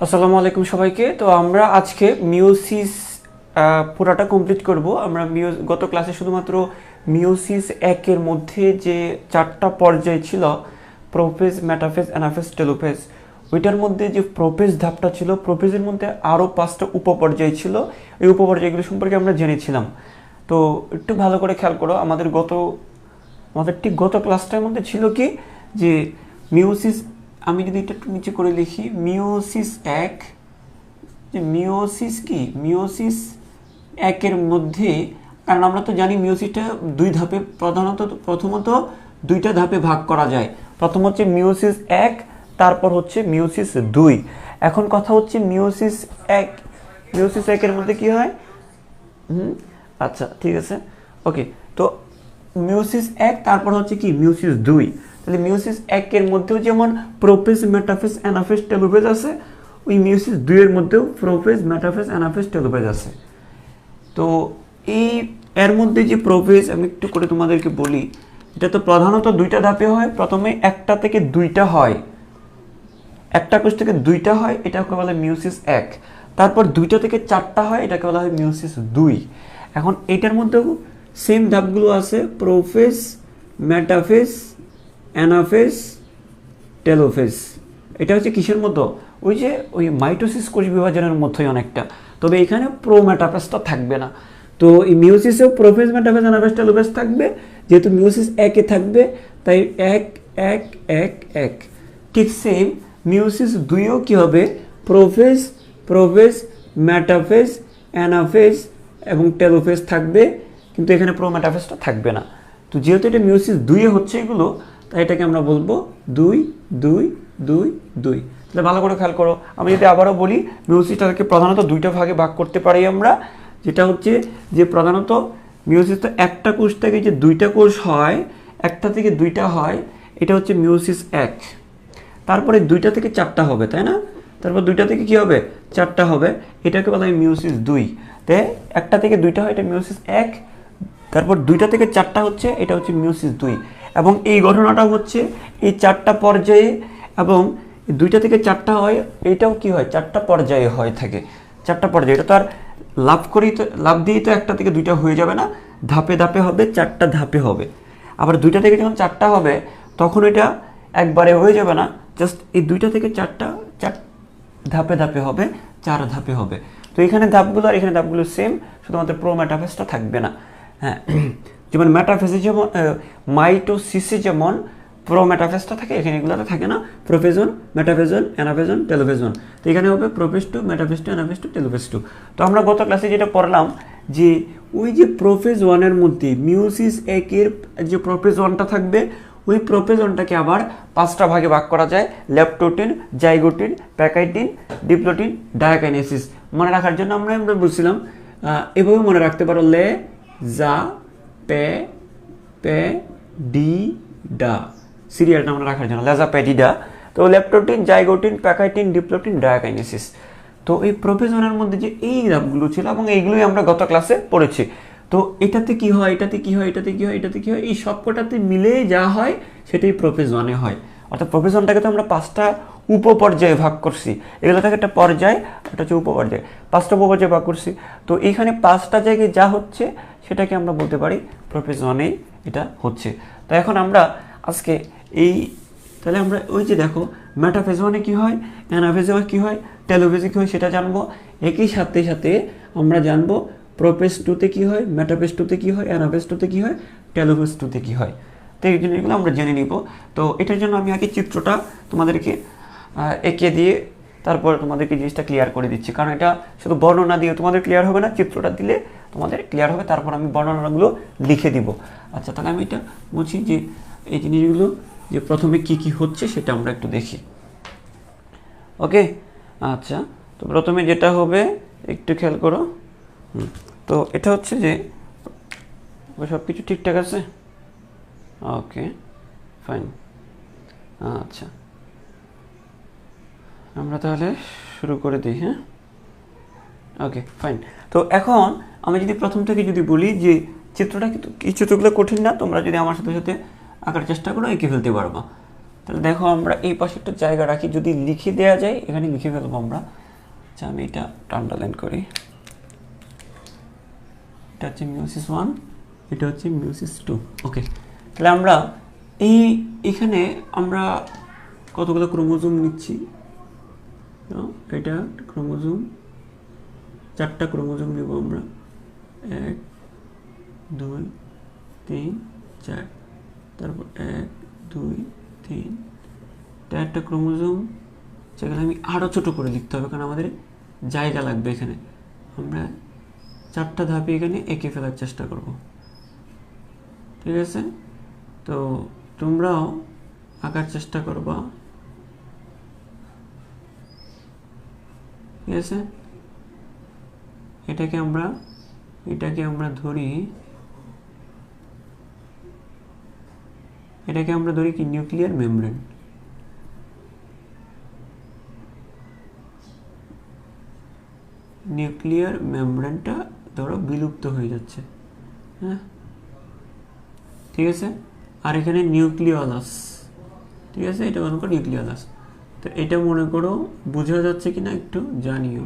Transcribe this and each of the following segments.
আসসালামু আলাইকুম সবাইকে। তো আমরা আজকে মিওসিস পুরাটা কমপ্লিট করব। আমরা গত ক্লাসে শুধুমাত্র মিওসিস একের মধ্যে যে চারটা পর্যায় ছিল, প্রোফেজ, মেটাফেজ, অ্যানাফেজ, টেলোফেজ, ওইটার মধ্যে যে প্রোফেজ ধাপটা ছিল, প্রোফেজের মধ্যে আরও 5টা উপপর্যায় ছিল। এই উপপর্যায়গুলো সম্পর্কে আমরা জেনেছিলাম। তো একটু ভালো করে খেয়াল করো, আমাদের ঠিক গত ক্লাসটার মধ্যে ছিল কি যে মিওসিস, আমি যদি এটা একটু নিচে করে লিখি, মিওসিস এক, যে মিওসিস কি, মিওসিস একের মধ্যে, কারণ আমরা তো জানি মিওসিসটা দুই ধাপে, প্রথমত দুইটা ধাপে ভাগ করা যায়। প্রথম হচ্ছে মিওসিস এক, তারপর হচ্ছে মিওসিস দুই। এখন কথা হচ্ছে মিওসিস একের মধ্যে কি হয়। আচ্ছা ঠিক আছে, ওকে। তো মিওসিস এক, তারপর হচ্ছে কি মিওসিস দুই। তাহলে মিওসিস একের মধ্যেও যেমন প্রোফেজ, মেটাফেজ, অ্যানাফেজ, টেলোফেজ আছে, ওই মিওসিস দুইয়ের মধ্যেও প্রোফেজ, মেটাফেজ, অ্যানাফেজ, টেলোফেজ আছে। তো এর মধ্যে যে প্রোফেজ, আমি একটু করে তোমাদেরকে বলি, এটা তো প্রধানত দুইটা ধাপে হয়। প্রথমে একটা থেকে দুইটা হয়, একটা কোষ থেকে দুইটা হয়, এটাকে বলা হয় মিওসিস এক। তারপর দুইটা থেকে চারটা হয়, এটাকে বলা হয় মিওসিস দুই। এখন এটার মধ্যেও সেম ধাপগুলো আছে, প্রোফেজ, মেটাফেজ, অ্যানাফেজ, টেলোফেজ। এটা হচ্ছে কিসের মতো, ওই মাইটোসিস কোষ বিভাজনের মতোই অনেকটা, তবে এখানে মেটাফেজটা থাকবে না। তো এই মিওসিসেও প্রোফেজ, মেটাফেজ, অ্যানাফেজ, টেলোফেজ থাকবে। যেহেতু মিওসিস একে থাকবে তাই এক এক এক এক। ঠিক সেম মিওসিস দুইও কি হবে, প্রোফেজ, মেটাফেজ, অ্যানাফেজ এবং টেলোফেজ থাকবে, কিন্তু এখানে মেটাফেজটা থাকবে না। তো যেহেতু এটা মিওসিস দুইয়ে হচ্ছে এগুলো, তাই এটাকে আমরা বলবো দুই দুই দুই দুই। তাহলে ভালো করে খেয়াল করো, আমি যদি আবারও বলি, মিওসিসটাকে প্রধানত দুইটা ভাগে ভাগ করতে পারি আমরা। যেটা হচ্ছে যে প্রধানত মিওসিসটা একটা কোষ থেকে যে দুইটা কোষ হয়, একটা থেকে দুইটা হয়, এটা হচ্ছে মিওসিস এক। তারপরে দুইটা থেকে চারটা হবে, তাই না? তারপর দুইটা থেকে কি হবে, চারটা হবে, এটাকে বলা হয় মিওসিস দুই। তাই একটা থেকে দুইটা হয়, এটা মিওসিস এক। তারপর দুইটা থেকে চারটা হচ্ছে, এটা হচ্ছে মিওসিস দুই। এবং এই ঘটনাটা হচ্ছে এই চারটা পর্যায়ে, এবং দুইটা থেকে চারটা হয়, এটাও কি হয়, চারটা পর্যায়ে হয়ে থাকে। চারটা পর্যায়ে, এটা তো আর লাভ দিয়েই তো একটা থেকে দুইটা হয়ে যাবে না, ধাপে ধাপে হবে, চারটা ধাপে হবে। আবার দুইটা থেকে যখন চারটা হবে, তখন এটা একবারে হয়ে যাবে না, জাস্ট এই দুইটা থেকে চারটা ধাপে ধাপে হবে, 4 ধাপে হবে। তো এখানে ধাপগুলো আর এখানে ধাপগুলো সেম, শুধুমাত্র মেটাফেজটা থাকবে না। হ্যাঁ, যেমন মেটাফেজে যেমন মাইটোসিসে যেমন মেটাফেজটা থাকে, এখানে এগুলোতে থাকে না। প্রোফেজন, মেটাফেজন, অ্যানাফেজন, টেলোফেজন। তো এখানে হবে prophase two, metaphase two, anaphase two, telophase two. তো আমরা গত ক্লাসে যেটা পড়লাম, যে ওই যে প্রোফেজ ওয়ানের মধ্যে মিওসিস একের যে প্রোফেজ ওয়ানটা থাকবে, ওই প্রোফেজ ওয়ানটাকে আবার 5টা ভাগে ভাগ করা যায়, ল্যাপটোটিন, জাইগোটিন, প্যাকাইটিন, ডিপ্লোটিন, ডায়াকাইনেসিস। মনে রাখার জন্য আমরা বলছিলাম এভাবে মনে রাখতে পারো, লে যা পে পে ডি ডা, সিরিয়ালটা মনে রাখার জন্য লেজা প্যাডিডা। তো ল্যাপটোটিন, জাইগোটিন, প্যাকাইটিন, ডিপ্লোটিন, ডায়াকাইনেসিস। তো এই প্রোফেজনের মধ্যে যে এই ধাপগুলো ছিল, এবং এইগুলোই আমরা গত ক্লাসে পড়েছি। তো এটাতে কি হয়, এটাতে কি হয়, এটাতে কি হয়, এটাতে কি হয়, এই সবকটাতে মিলে যা হয় সেটাই প্রোফেজ ওয়ানে হয়। অর্থাৎ প্রোফেজ ওয়ানটাকে তো আমরা 5টা উপপর্যায়ে ভাগ করছি, এগুলো থেকে একটা পর্যায়, এটা হচ্ছে উপপর্যায়, 5টা উপপর্যায়ে ভাগ করছি। তো এইখানে 5টা জায়গায় যা হচ্ছে সেটাকে আমরা বলতে পারি প্রোফেজ ওয়ানেই এটা হচ্ছে। তো এখন আমরা আজকে তাহলে আমরা ওই যে দেখো, মেটাফেজ ওয়ানে কী হয়, অ্যানাফেজে কী হয়, টেলোফেজে কী হয় সেটা জানবো। একই সাথে সাথে আমরা জানবো প্রোফেজ টুতে কী হয়, মেটাফেজ টুতে কী হয়, অ্যানাফেজ টুতে কী হয়, টেলোফেজ টুতে কী হয়। তো এই জিনিসগুলো আমরা জেনে নিব। তো এটার জন্য আমি আগে চিত্রটা তোমাদেরকে এঁকে দিয়ে তারপর তোমাদেরকে জিনিসটা ক্লিয়ার করে দিচ্ছি, কারণ এটা শুধু বর্ণনা দিয়ে তোমাদের ক্লিয়ার হবে না, চিত্রটা দিলে তোমাদের ক্লিয়ার হবে। তারপর আমি বর্ণনাগুলো লিখে দিব। আচ্ছা, তাহলে আমি এটা বলছি যে এই জিনিসগুলো যে প্রথমে কি কি হচ্ছে সেটা আমরা একটু দেখি। ওকে, আচ্ছা। তো প্রথমে যেটা হবে একটু খেয়াল করো। তো এটা হচ্ছে যে সব কিছু ঠিকঠাক আছে, ওকে ফাইন। আচ্ছা, আমরা তাহলে শুরু করে দিই। হ্যাঁ, ওকে ফাইন। তো এখন আমি যদি প্রথম থেকে যদি বলি যে চিত্রটা, কিন্তু এই চিত্রগুলো কঠিন না, তোমরা যদি আমার সাথে সাথে আঁকার চেষ্টা করো এঁকে ফেলতে পারবা। তাহলে দেখো আমরা এই পাশে একটু জায়গা রাখি, যদি লিখে দেওয়া যায় এখানে লিখে ফেলবো আমরা। আচ্ছা আমি এটা আন্ডারলাইন করি, এটা হচ্ছে মিওসিস 1, এটা হচ্ছে মিওসিস 2। ওকে, তাহলে আমরা এখানে আমরা কতগুলো ক্রোমোজোম নিচ্ছি, এটা ক্রোমোজোম, 4টা ক্রোমোজোম নেব আমরা, 1 2 3 4, তারপর 1 2 3, 4টা ক্রোমোজোম, যেগুলো আমি আরও ছোটো করে লিখতে হবে কারণ আমাদের জায়গা লাগবে এখানে। আমরা 4টা ধাপে এখানে এঁকে ফেলার চেষ্টা করব, ঠিক আছে? তো তোমরাও আঁকার চেষ্টা করবা, ঠিক আছে? এটাকে আমরা ধরি, কি নিউক্লিয়ার মেমব্রেন। নিউক্লিয়ার মেমব্রেনটা ধরো বিলুপ্ত হয়ে যাচ্ছে, হ্যাঁ, ঠিক আছে? আর এখানে নিউক্লিওলাস, ঠিক আছে, এটা মনে করো নিউক্লিওলাস। তো এটা মনে করো বোঝা যাচ্ছে কিনা একটু জানিও,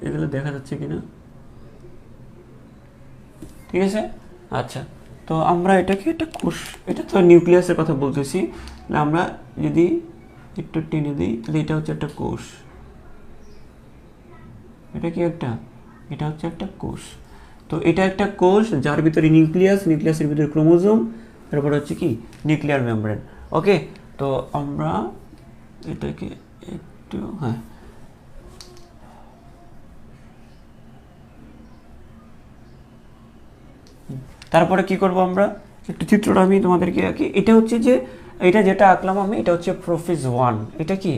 এগুলো দেখা যাচ্ছে কিনা, ঠিক আছে? আচ্ছা, তো আমরা এটাকে একটা কোষ, এটা তো নিউক্লিয়াসের কথা বলতেছি, আমরা যদি একটু টেনে দিই তাহলে এটা হচ্ছে একটা কোষ, এটা কি এটা হচ্ছে একটা কোষ। তো এটা একটা কোষ যার ভিতরে নিউক্লিয়াসের ভিতরে ক্রোমোজোম, তারপর হচ্ছে কি নিউক্লিয়ার মেমব্রেন। ওকে, তো আমরা এটাকে একটু, হ্যাঁ, তারপরে কি করব আমরা, একটু চিত্রটা আমি তোমাদেরকে আঁকি। এটা হচ্ছে যে এটা যেটা আঁকলাম আমি, এটা হচ্ছে প্রোফেজ 1, এটা কি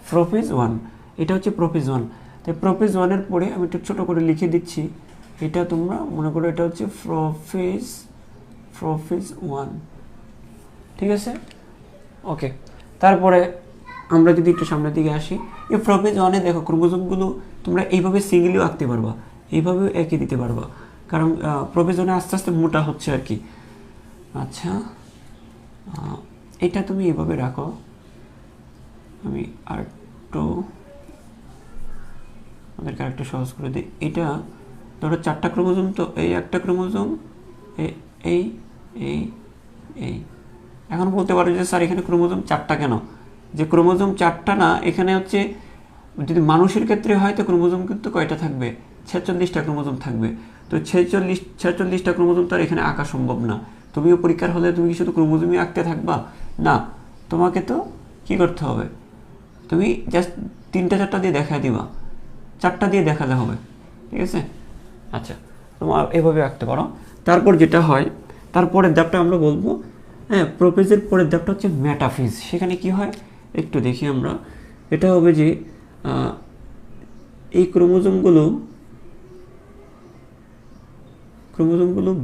প্রোফেজ 1, এটা হচ্ছে প্রোফেজ 1। তাই প্রোফেজ 1-এর পরে আমি একটু ছোটো করে লিখে দিচ্ছি, এটা তোমরা মনে করো এটা হচ্ছে প্রোফেজ 1, ঠিক আছে? ওকে, তারপরে আমরা যদি একটু সামনের দিকে আসি, এই প্রোফেজ 1-এ দেখো ক্রোমোজোমগুলো তোমরা এইভাবে সিঙ্গেলিও আঁকতে পারবা, এইভাবেও এঁকে দিতে পারবা, কারণ প্রোফেজ 1-এ আস্তে আস্তে মোটা হচ্ছে আর কি। আচ্ছা, এটা তুমি এইভাবে রাখো, আমি আরেকটু আমাদেরকে আরেকটু সহজ করে দিই। এটা ধরো 4টা ক্রোমোজোম, তো এই একটা ক্রোমোজোম, এই এই এই। এখন বলতে পারো যে স্যার এখানে ক্রোমোজোম 4টা কেন? যে ক্রোমোজোম 4টা না, এখানে হচ্ছে যদি মানুষের ক্ষেত্রে হয় তো ক্রোমোজোম কিন্তু কয়টা থাকবে, 46টা ক্রোমোজোম থাকবে। তো 46টা ক্রোমোজোম তো আর এখানে আঁকা সম্ভব না। তুমিও পরীক্ষার হলে তুমি কি শুধু ক্রোমোজোমই আঁকতে থাকবা? না, তোমাকে তো কি করতে হবে, তুমি জাস্ট 3টা 4টা দিয়ে দেখা দিবা, 4টা দিয়ে দেখালে হবে, ঠিক আছে? আচ্ছা, তোমার এভাবে আঁকতে পারো। তারপর যেটা হয়, তারপরের ধাপটা আমরা বলবো, হ্যাঁ, প্রোফেজের পরের ধাপটা হচ্ছে মেটাফেজ। সেখানে কি হয় একটু দেখি আমরা, এটা হবে যে এই ক্রোমোজোমগুলো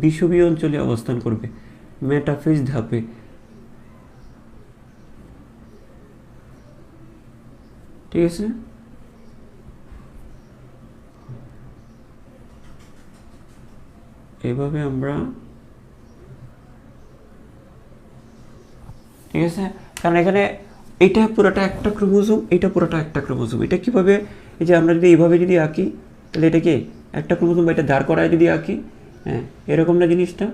বিষুবীয় অঞ্চলে অবস্থান করবে মেটাফেজ ধাপে, ঠিক আছে? এইভাবে আমরা, ঠিক আছে, কারণ এখানে এটা পুরোটা একটা ক্রোমোজোম, এটা পুরোটা একটা ক্রোমোজোম। এটা কিভাবে, এই যে আমরা যদি এইভাবে যদি আঁকি তাহলে এটা কি একটা ক্রোমোজোম, এটা দাঁড় করায় যদি আঁকি, হ্যাঁ, এরকম না জিনিসটা,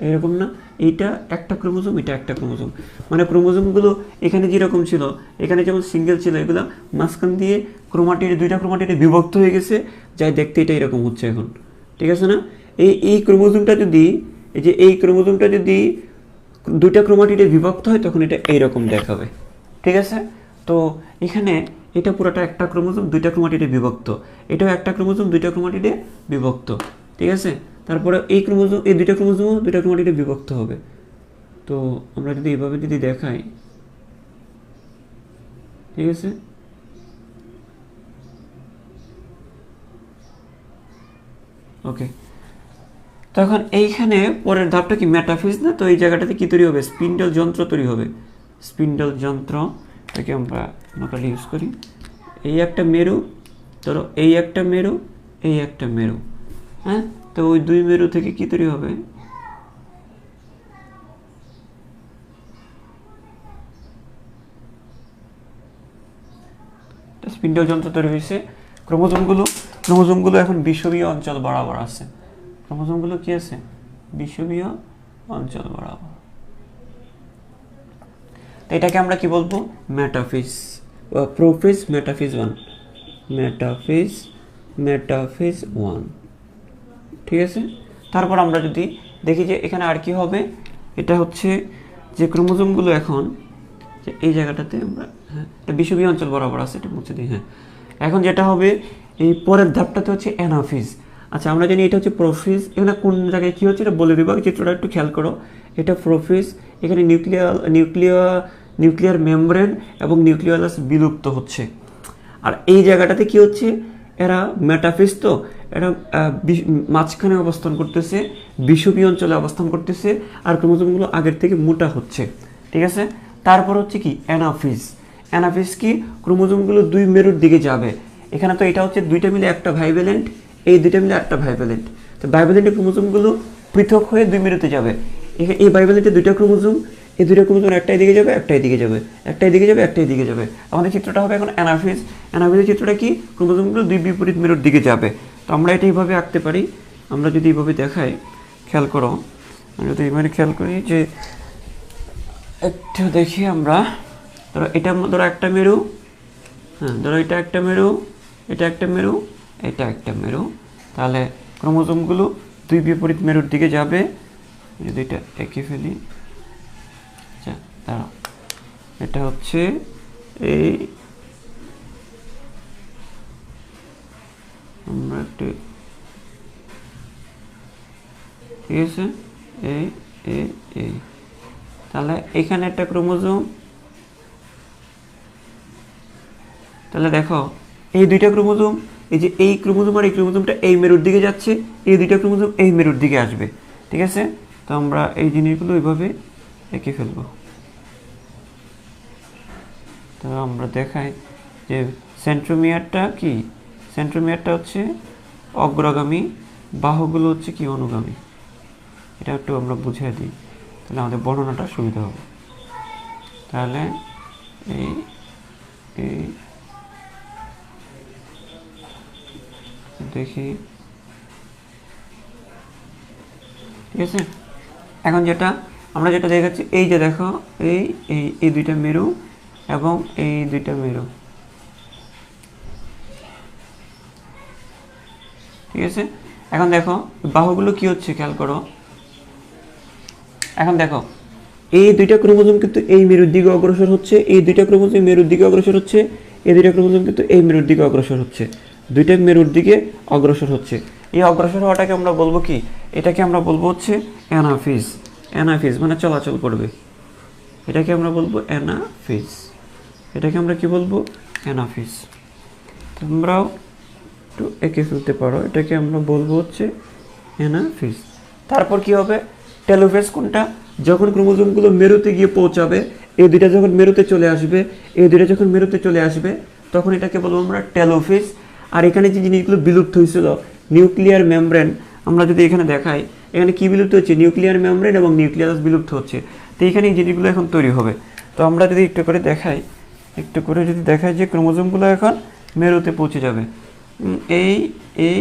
এরকম না, এইটা একটা ক্রোমোজোম, এটা একটা ক্রোমোজোম। মানে ক্রোমোজোমগুলো এখানে যেরকম ছিল, এখানে যেমন সিঙ্গেল ছিল, এগুলো মাঝখান দিয়ে দুইটা ক্রোমাটিডে বিভক্ত হয়ে গেছে, যাই দেখতে এটা এরকম হচ্ছে এখন, ঠিক আছে না? এই ক্রোমোজোমটা যদি, এই যে এই ক্রোমোজোমটা যদি দুইটা ক্রোমাটিডে বিভক্ত হয় তখন এটা এইরকম দেখাবে, ঠিক আছে? তো এখানে এটা পুরোটা একটা ক্রোমোজোম, দুইটা ক্রোমাটিডে বিভক্ত, এটাও একটা ক্রোমোজোম, দুইটা ক্রোমাটিডে বিভক্ত, ঠিক আছে? তারপরে এই দুইটা ক্রোমাটিডে বিভক্ত হবে। তো আমরা যদি এইভাবে যদি দেখাই, ঠিক আছে, ওকে। তখন এইখানে পরের ধাপটা কি মেটাফেজ না? তো এই জায়গাটাতে কি তৈরি হবে, স্পিন্ডল যন্ত্র তৈরি হবে। স্পিন্ডল যন্ত্র এটাকে আমরা লোকালি ইউজ করি। এই একটা মেরু, ধরো এই একটা মেরু, এই একটা মেরু, হ্যাঁ, তো ওই দুই মেরু থেকে কি তৈরি হবে, স্পিন্ডল যন্ত্র তৈরি হয়েছে। ক্রোমোজোমগুলো এখন বিষুবীয় অঞ্চল বরাবর আছে। ক্রোমোজোমগুলো কি আছে? বিষুবীয় অঞ্চল বরাবর। তো এটাকে আমরা কি বলবো? Metaphase, prophase, metaphase 1, metaphase 1। ঠিক আছে। তারপর আমরা যদি দেখি যে এখানে আর কি হবে, এটা হচ্ছে যে ক্রোমোজোমগুলো এখন এই জায়গাটাতে আমরা, হ্যাঁ এটা বিষুবীয় অঞ্চল বরাবর আছে, এটা মুছে দিই। হ্যাঁ, এখন যেটা হবে এই পরের ধাপটাতে হচ্ছে অ্যানাফেজ। আচ্ছা, আমরা জানি এটা হচ্ছে প্রোফেজ। এখানে কোন জায়গায় কী হচ্ছে এটা বলে দেবো, চিত্রটা একটু খেয়াল করো। এটা প্রোফেজ, এখানে নিউক্লিয়ার মেমব্রেন এবং নিউক্লিয়াস বিলুপ্ত হচ্ছে। আর এই জায়গাটাতে কি হচ্ছে, এরা মেটাফেজ, তো এরা মাঝখানে অবস্থান করতেছে, বিষুবীয় অঞ্চলে অবস্থান করতেছে, আর ক্রোমোজোমগুলো আগের থেকে মোটা হচ্ছে। ঠিক আছে। তারপর হচ্ছে কি অ্যানাফেজ। অ্যানাফেজ কি, ক্রোমোজোমগুলো দুই মেরুর দিকে যাবে। এখানে তো এটা হচ্ছে দুইটা মিলে একটা ভাইভ্যালেন্ট, এই দুইটা মিলে একটা ভাইভ্যালেন্ট। তো ভাইভ্যালেন্টের ক্রোমোজোমগুলো পৃথক হয়ে দুই মেরুতে যাবে। এই ভাইভ্যালেন্টের দুইটা ক্রোমোজোম, এই দুইটা ক্রোমোজোম একটাই দিকে যাবে, একটাই দিকে যাবে, একটাই দিকে যাবে, একটাই দিকে যাবে। আমাদের চিত্রটা হবে এখন অ্যানাফেজ। অ্যানাফেজের চিত্রটা কি, ক্রোমোজোমগুলো দুই বিপরীত মেরুর দিকে যাবে। তো আমরা এটা এইভাবে আঁকতে পারি। আমরা যদি এইভাবে দেখাই, খেয়াল করো, যদি এইভাবে খেয়াল করি যে একটু দেখি আমরা, ধরো এটা ধরো একটা মেরু, হ্যাঁ ধরো এটা একটা মেরু, এটা একটা মেরু, এটা একটা মেরু। তাহলে ক্রোমোজোমগুলো দুই বিপরীত মেরুর দিকে যাবে। যদি এটা এঁকে ফেলি, আচ্ছা দাঁড়াও, এটা হচ্ছে এই, আমরা একটু, ঠিক আছে, এই এই এই, তাহলে এখানে একটা ক্রোমোজোম। তাহলে দেখো এই দুইটা ক্রোমোজোম, এই যে এই ক্রোমোজোম আর এই ক্রোমোজোমটা এই মেরুর দিকে যাচ্ছে, এই দুইটা ক্রোমোজোম এই মেরুর দিকে আসবে। ঠিক আছে। তো আমরা এই জিনিসগুলো এইভাবে এঁকে ফেলবো। তো আমরা দেখাই যে সেন্ট্রোমিয়ারটা কি, সেন্ট্রোমিয়ারটা হচ্ছে অগ্রগামী, বাহুগুলো হচ্ছে কি অনুগামী। এটা একটু আমরা বুঝিয়ে দিই, তাহলে আমাদের বর্ণনাটা সুবিধা হবে। তাহলে এই এই দেখি, ঠিক আছে। এখন যেটা আমরা যেটা দেখাচ্ছি, এই যে দেখো এই এই এই দুইটা মেরু এবং এই দুইটা মেরু, ঠিক আছে। এখন দেখো বাহুগুলো কি হচ্ছে খেয়াল করো। এখন দেখো এই দুইটা ক্রোমোজোম কিন্তু এই মেরুর দিকে অগ্রসর হচ্ছে, এই দুইটা ক্রোমোজোম মেরুর দিকে অগ্রসর হচ্ছে, এই দুইটা ক্রোমোজোম কিন্তু এই মেরুর দিকে অগ্রসর হচ্ছে, দুইটা মেরুর দিকে অগ্রসর হচ্ছে। এই অগ্রসর হওয়াটাকে আমরা বলবো কি, এটাকে আমরা বলবো হচ্ছে অ্যানাফেজ। অ্যানাফেজ মানে চলাচল করবে, এটাকে আমরা বলবো অ্যানাফেজ। এটাকে আমরা কি বলবো, অ্যানাফেজ। তোমরাও একটু এঁকে ফেলতে পারো, এটাকে আমরা বলবো হচ্ছে অ্যানাফেজ। তারপর কি হবে, টেলোফেজ কোনটা, যখন ক্রোমোজোমগুলো মেরুতে গিয়ে পৌঁছাবে, এই দুইটা যখন মেরুতে চলে আসবে, এই দুইটা যখন মেরুতে চলে আসবে, তখন এটাকে বলবো আমরা টেলোফেজ। আর এখানে যে জিনিসগুলো বিলুপ্ত হয়েছিল, নিউক্লিয়ার মেমব্রেন, আমরা যদি এখানে দেখাই, এখানে কি বিলুপ্ত হচ্ছে, নিউক্লিয়ার মেমব্রেন এবং নিউক্লিয়াস বিলুপ্ত হচ্ছে। তো এইখানে এই জিনিসগুলো এখন তৈরি হবে। তো আমরা যদি একটু করে দেখাই, একটু করে যদি দেখাই যে ক্রোমোজোমগুলো এখন মেরুতে পৌঁছে যাবে, এই এই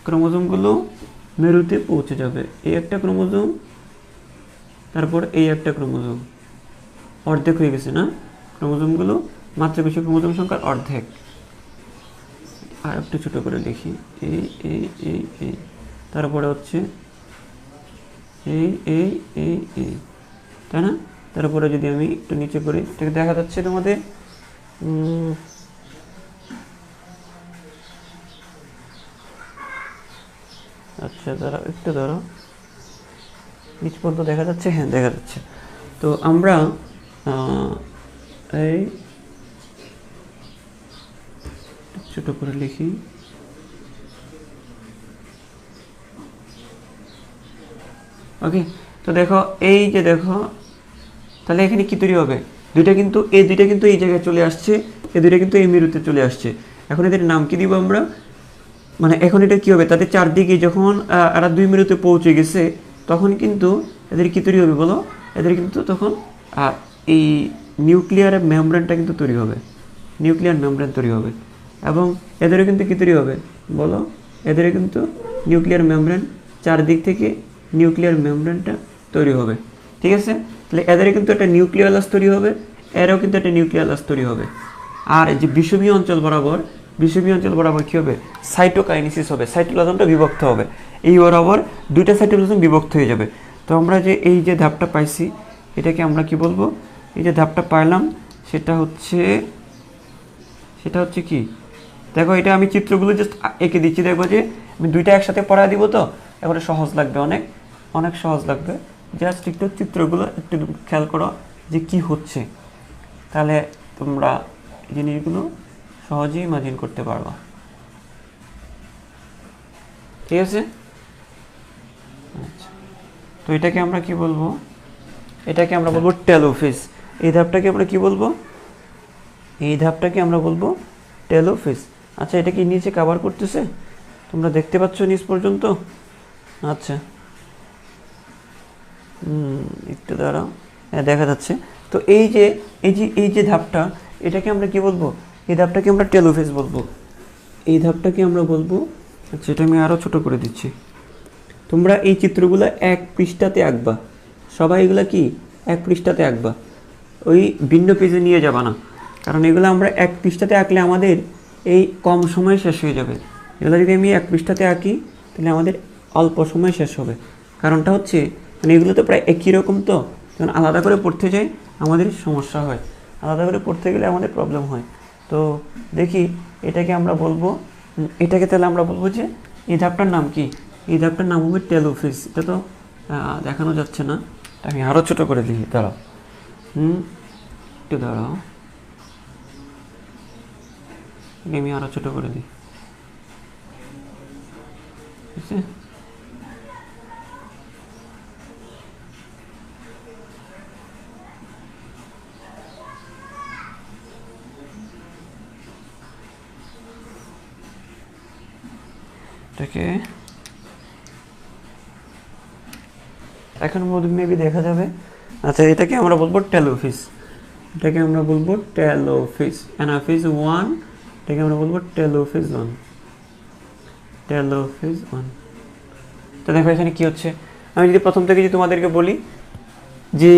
ক্রোমোজোমগুলো মেরুতে পৌঁছে যাবে। এই একটা ক্রোমোজোম, তারপর এই একটা ক্রোমোজোম, অর্ধেক হয়ে গেছে না ক্রোমোজোমগুলো, মাতৃকোষীয় ক্রোমোজোম সংখ্যার অর্ধেক। আর একটু ছোটো করে লিখি, এই এই এই এই, তারপরে হচ্ছে এই এই এই এই, তাই না। তারপরে যদি আমি একটু নিচে করি, এটাকে দেখা যাচ্ছে তোমাদের, আচ্ছা ধরো একটু ধরো, নিচ পর্যন্ত দেখা যাচ্ছে, হ্যাঁ দেখা যাচ্ছে। তো আমরা এই ছোট করে লিখি, ওকে। তো দেখো এই যে দেখো, তাহলে এখানে কি তৈরি হবে, দুইটা কিন্তু এই দুইটা কিন্তু এই জায়গায় চলে আসছে, এই দুইটা কিন্তু এই মেরুতে চলে আসছে। এখন এদের নাম কি দিব আমরা, মানে এখন এটা কি হবে, তাদের চারদিকে যখন এরা দুই মেরুতে পৌঁছে গেছে, তখন কিন্তু এদের কি তৈরি হবে বলো, এদের কিন্তু তখন এই নিউক্লিয়ার মেমব্রেনটা কিন্তু তৈরি হবে। নিউক্লিয়ার মেমব্রেন তৈরি হবে, এবং এদেরও কিন্তু কী তৈরি হবে বলো, এদেরও কিন্তু নিউক্লিয়ার মেমব্রেন, চারদিক থেকে নিউক্লিয়ার মেমব্রেনটা তৈরি হবে। ঠিক আছে, তাহলে এদেরও কিন্তু একটা নিউক্লিয়ালাস তৈরি হবে, এরও কিন্তু একটা নিউক্লিয়ালাস তৈরি হবে। আর যে বিষুবীয় অঞ্চল বরাবর কী হবে, সাইটোকাইনেসিস হবে, সাইটোপ্লাজমটা বিভক্ত হবে, এই বরাবর দুইটা সাইটোপ্লাজম বিভক্ত হয়ে যাবে। তো আমরা যে এই যে ধাপটা পাইছি এটাকে আমরা কি বলবো, এই যে ধাপটা পাইলাম সেটা হচ্ছে কি দেখো, এটা আমি চিত্রগুলো জাস্ট এঁকে দিচ্ছি, দেখবো যে আমি দুইটা একসাথে পড়া দিব, তো এবারে সহজ লাগবে, অনেক সহজ লাগবে। জাস্ট একটু চিত্রগুলো একটু খেয়াল করো যে কি হচ্ছে, তাহলে তোমরা এই জিনিসগুলো সহজেই ইমাজিন করতে পারবা। ঠিক আছে, আচ্ছা, তো এটাকে আমরা কি বলবো, এটাকে আমরা বলবো টেলোফেজ। এই ধাপটাকে আমরা কি বলবো, এই ধাপটাকে আমরা বলবো টেলোফেজ। আচ্ছা, এটা কি নিচে কভার করতেছে, তোমরা দেখতে পাচ্ছ নিচ পর্যন্ত? আচ্ছা, একটু দাঁড়াও, হ্যাঁ দেখা যাচ্ছে। তো এই যে ধাপটা, এটাকে আমরা কি বলবো, এই ধাপটাকে আমরা টেলোফেজ বলবো, এই ধাপটাকে আমরা বলবো। আচ্ছা, এটা আমি আরও ছোট করে দিচ্ছি, তোমরা এই চিত্রগুলো এক পৃষ্ঠাতে আঁকবা, সবাই এগুলো কি এক পৃষ্ঠাতে আঁকবা, ওই ভিন্ন পেজে নিয়ে যাবা না, কারণ এগুলো আমরা এক পৃষ্ঠাতে আঁকলে আমাদের এই কম সময়ে শেষ হয়ে যাবে। এগুলো যদি আমি এক পৃষ্ঠাতে আঁকি তাহলে আমাদের অল্প সময় শেষ হবে। কারণটা হচ্ছে মানে এগুলো তো প্রায় একই রকম, তো যখন আলাদা করে পড়তে যাই আমাদের সমস্যা হয়, আলাদা করে পড়তে গেলে আমাদের প্রবলেম হয়। তো দেখি এটাকে আমরা বলবো, এটাকে তাহলে আমরা বলবো যে এই ধাপটার নাম কি, এই ধাপটার নাম হবে টেলোফেজ। এটা তো দেখানো যাচ্ছে না, আমি আরও ছোটো করে দিই, দাঁড়াও, একটু দাঁড়াও, আমি আরও ছোটো করে দিই। ঠিক আছে, এটাকে এখন মেবি দেখা যাবে। আচ্ছা, এটাকে আমরা বলবো টেলোফেজ, এটাকে আমরা বলবো টেলোফেজ, অ্যানাফেজ 1, এটাকে আমরা বলবো টেলোফেজ 1, টেলোফেজ 1। তো দেখো এখানে কি হচ্ছে, আমি যদি প্রথম থেকে যদি তোমাদেরকে বলি যে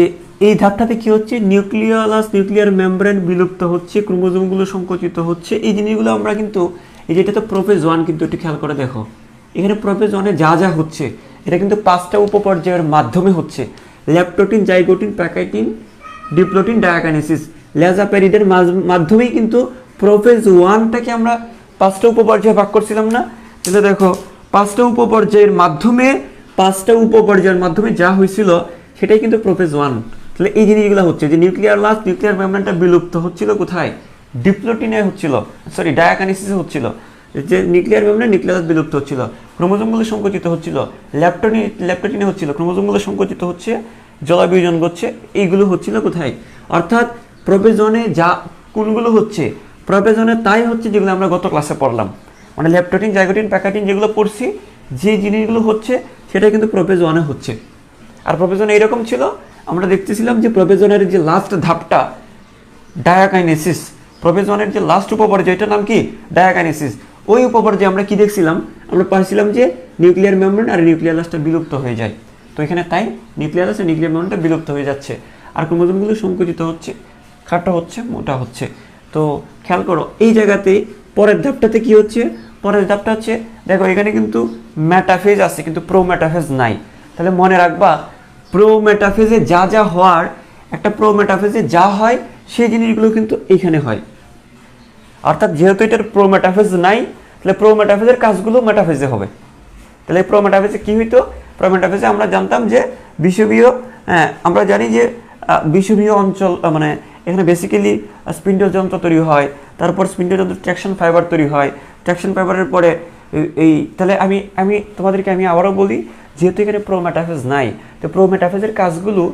এই ধাপটাতে কি হচ্ছে, নিউক্লিয়ার মেমব্রেন বিলুপ্ত হচ্ছে, ক্রোমোজোমগুলো সংকুচিত হচ্ছে, এই জিনিসগুলো আমরা কিন্তু এই যেটা তো প্রোফেজ 1, কিন্তু একটু খেয়াল করে দেখো এখানে প্রোফেজ 1-এ যা হচ্ছে এটা কিন্তু 5টা উপপর্যায়ের মাধ্যমে হচ্ছে, ল্যাপটোটিন, জাইগোটিন, প্যাকাইটিন, ডিপ্লোটিন, ডায়াকাইনেসিস, ল্যাজাপ্যারিডের মাধ্যমেই কিন্তু প্রোফেজ 1টাকে আমরা 5টা উপপর্যায়ে ভাগ করছিলাম না। তাহলে দেখো 5টা উপপর্যায়ের মাধ্যমে যা হয়েছিল সেটাই কিন্তু প্রোফেজ 1। তাহলে এই জিনিসগুলো হচ্ছে যে নিউক্লিয়ার মেমব্রেনটা বিলুপ্ত হচ্ছিল কোথায়, ডিপ্লোটিনে হচ্ছিল, সরি ডায়াকাইনেসিসে হচ্ছিল, যে নিউক্লিয়ার মেমব্রেন নিউক্লিয়াস বিলুপ্ত হচ্ছিল, ক্রোমোজোমগুলো সংকুচিত হচ্ছিল, ল্যাপটোটিনে হচ্ছিল, ক্রোমোজোমগুলো সংকুচিত হচ্ছে, জলাবিয়োজন ঘটছে, এইগুলো হচ্ছিল কোথায়, অর্থাৎ প্রোফেজ 1-এ যা কোনগুলো হচ্ছে, প্রোফেজ 1-এ তাই হচ্ছে যেগুলো আমরা গত ক্লাসে পড়লাম, মানে ল্যাপটোটিন, জাইগোটিন, প্যাকাইটিন যেগুলো পড়ছি, যে জিনিসগুলো হচ্ছে সেটা কিন্তু প্রোফেজ 1-এ হচ্ছে। আর প্রোফেজ 1 এইরকম ছিল, আমরা দেখতেছিলাম যে প্রোফেজ 1-এর যে লাস্ট ধাপটা ডায়াকাইনেসিস, প্রোফেজ 1-এর যে লাস্ট উপপর্যায় এটার নাম কি, ডায়াকাইনেসিস। ওই উপপর্যায়ে আমরা কি দেখছিলাম, আমরা পাইছিলাম যে নিউক্লিয়ার মেমব্রেন আর নিউক্লিয়াসটা বিলুপ্ত হয়ে যায়। তো এখানে তাই নিউক্লিয়াস আর নিউক্লিয়ার মেমব্রেনটা বিলুপ্ত হয়ে যাচ্ছে, আর ক্রোমোজোমগুলো সংকুচিত হচ্ছে, খাটো হচ্ছে, মোটা হচ্ছে। তো খেয়াল করো এই জায়গাতে পরের ধাপটাতে কি হচ্ছে, পরের ধাপটা হচ্ছে দেখো এখানে কিন্তু মেটাফেজ আছে কিন্তু প্রোমেটাফেজ নাই। তাহলে মনে রাখবা প্রোমেটাফেজে যা হওয়ার, একটা প্রোমেটাফেজে যা হয় সেই জিনিসগুলো কিন্তু এইখানে হয়, অর্থাৎ যেহেতু এটার প্রোমেটাফেজ নাই তাহলে প্রোমেটাফেজের কাজগুলো মেটাফেজে হবে। তাহলে প্রোমেটাফেজে কি হইতো, প্রোমেটাফেজে আমরা জানতাম যে বিষুবীয়, আমরা জানি যে বিষুবীয় অঞ্চল, মানে এখানে বেসিক্যালি স্পিন্ডল যন্ত্র তৈরি হয়, তারপর স্পিন্ডল যন্ত্র ট্র্যাকশন ফাইবার তৈরি হয়, ট্র্যাকশন ফাইবারের পরে এই, তাহলে আমি তোমাদেরকে আবারও বলি, যেহেতু এখানে প্রোমেটাফেজ নাই, তো প্রোমেটাফেজের কাজগুলো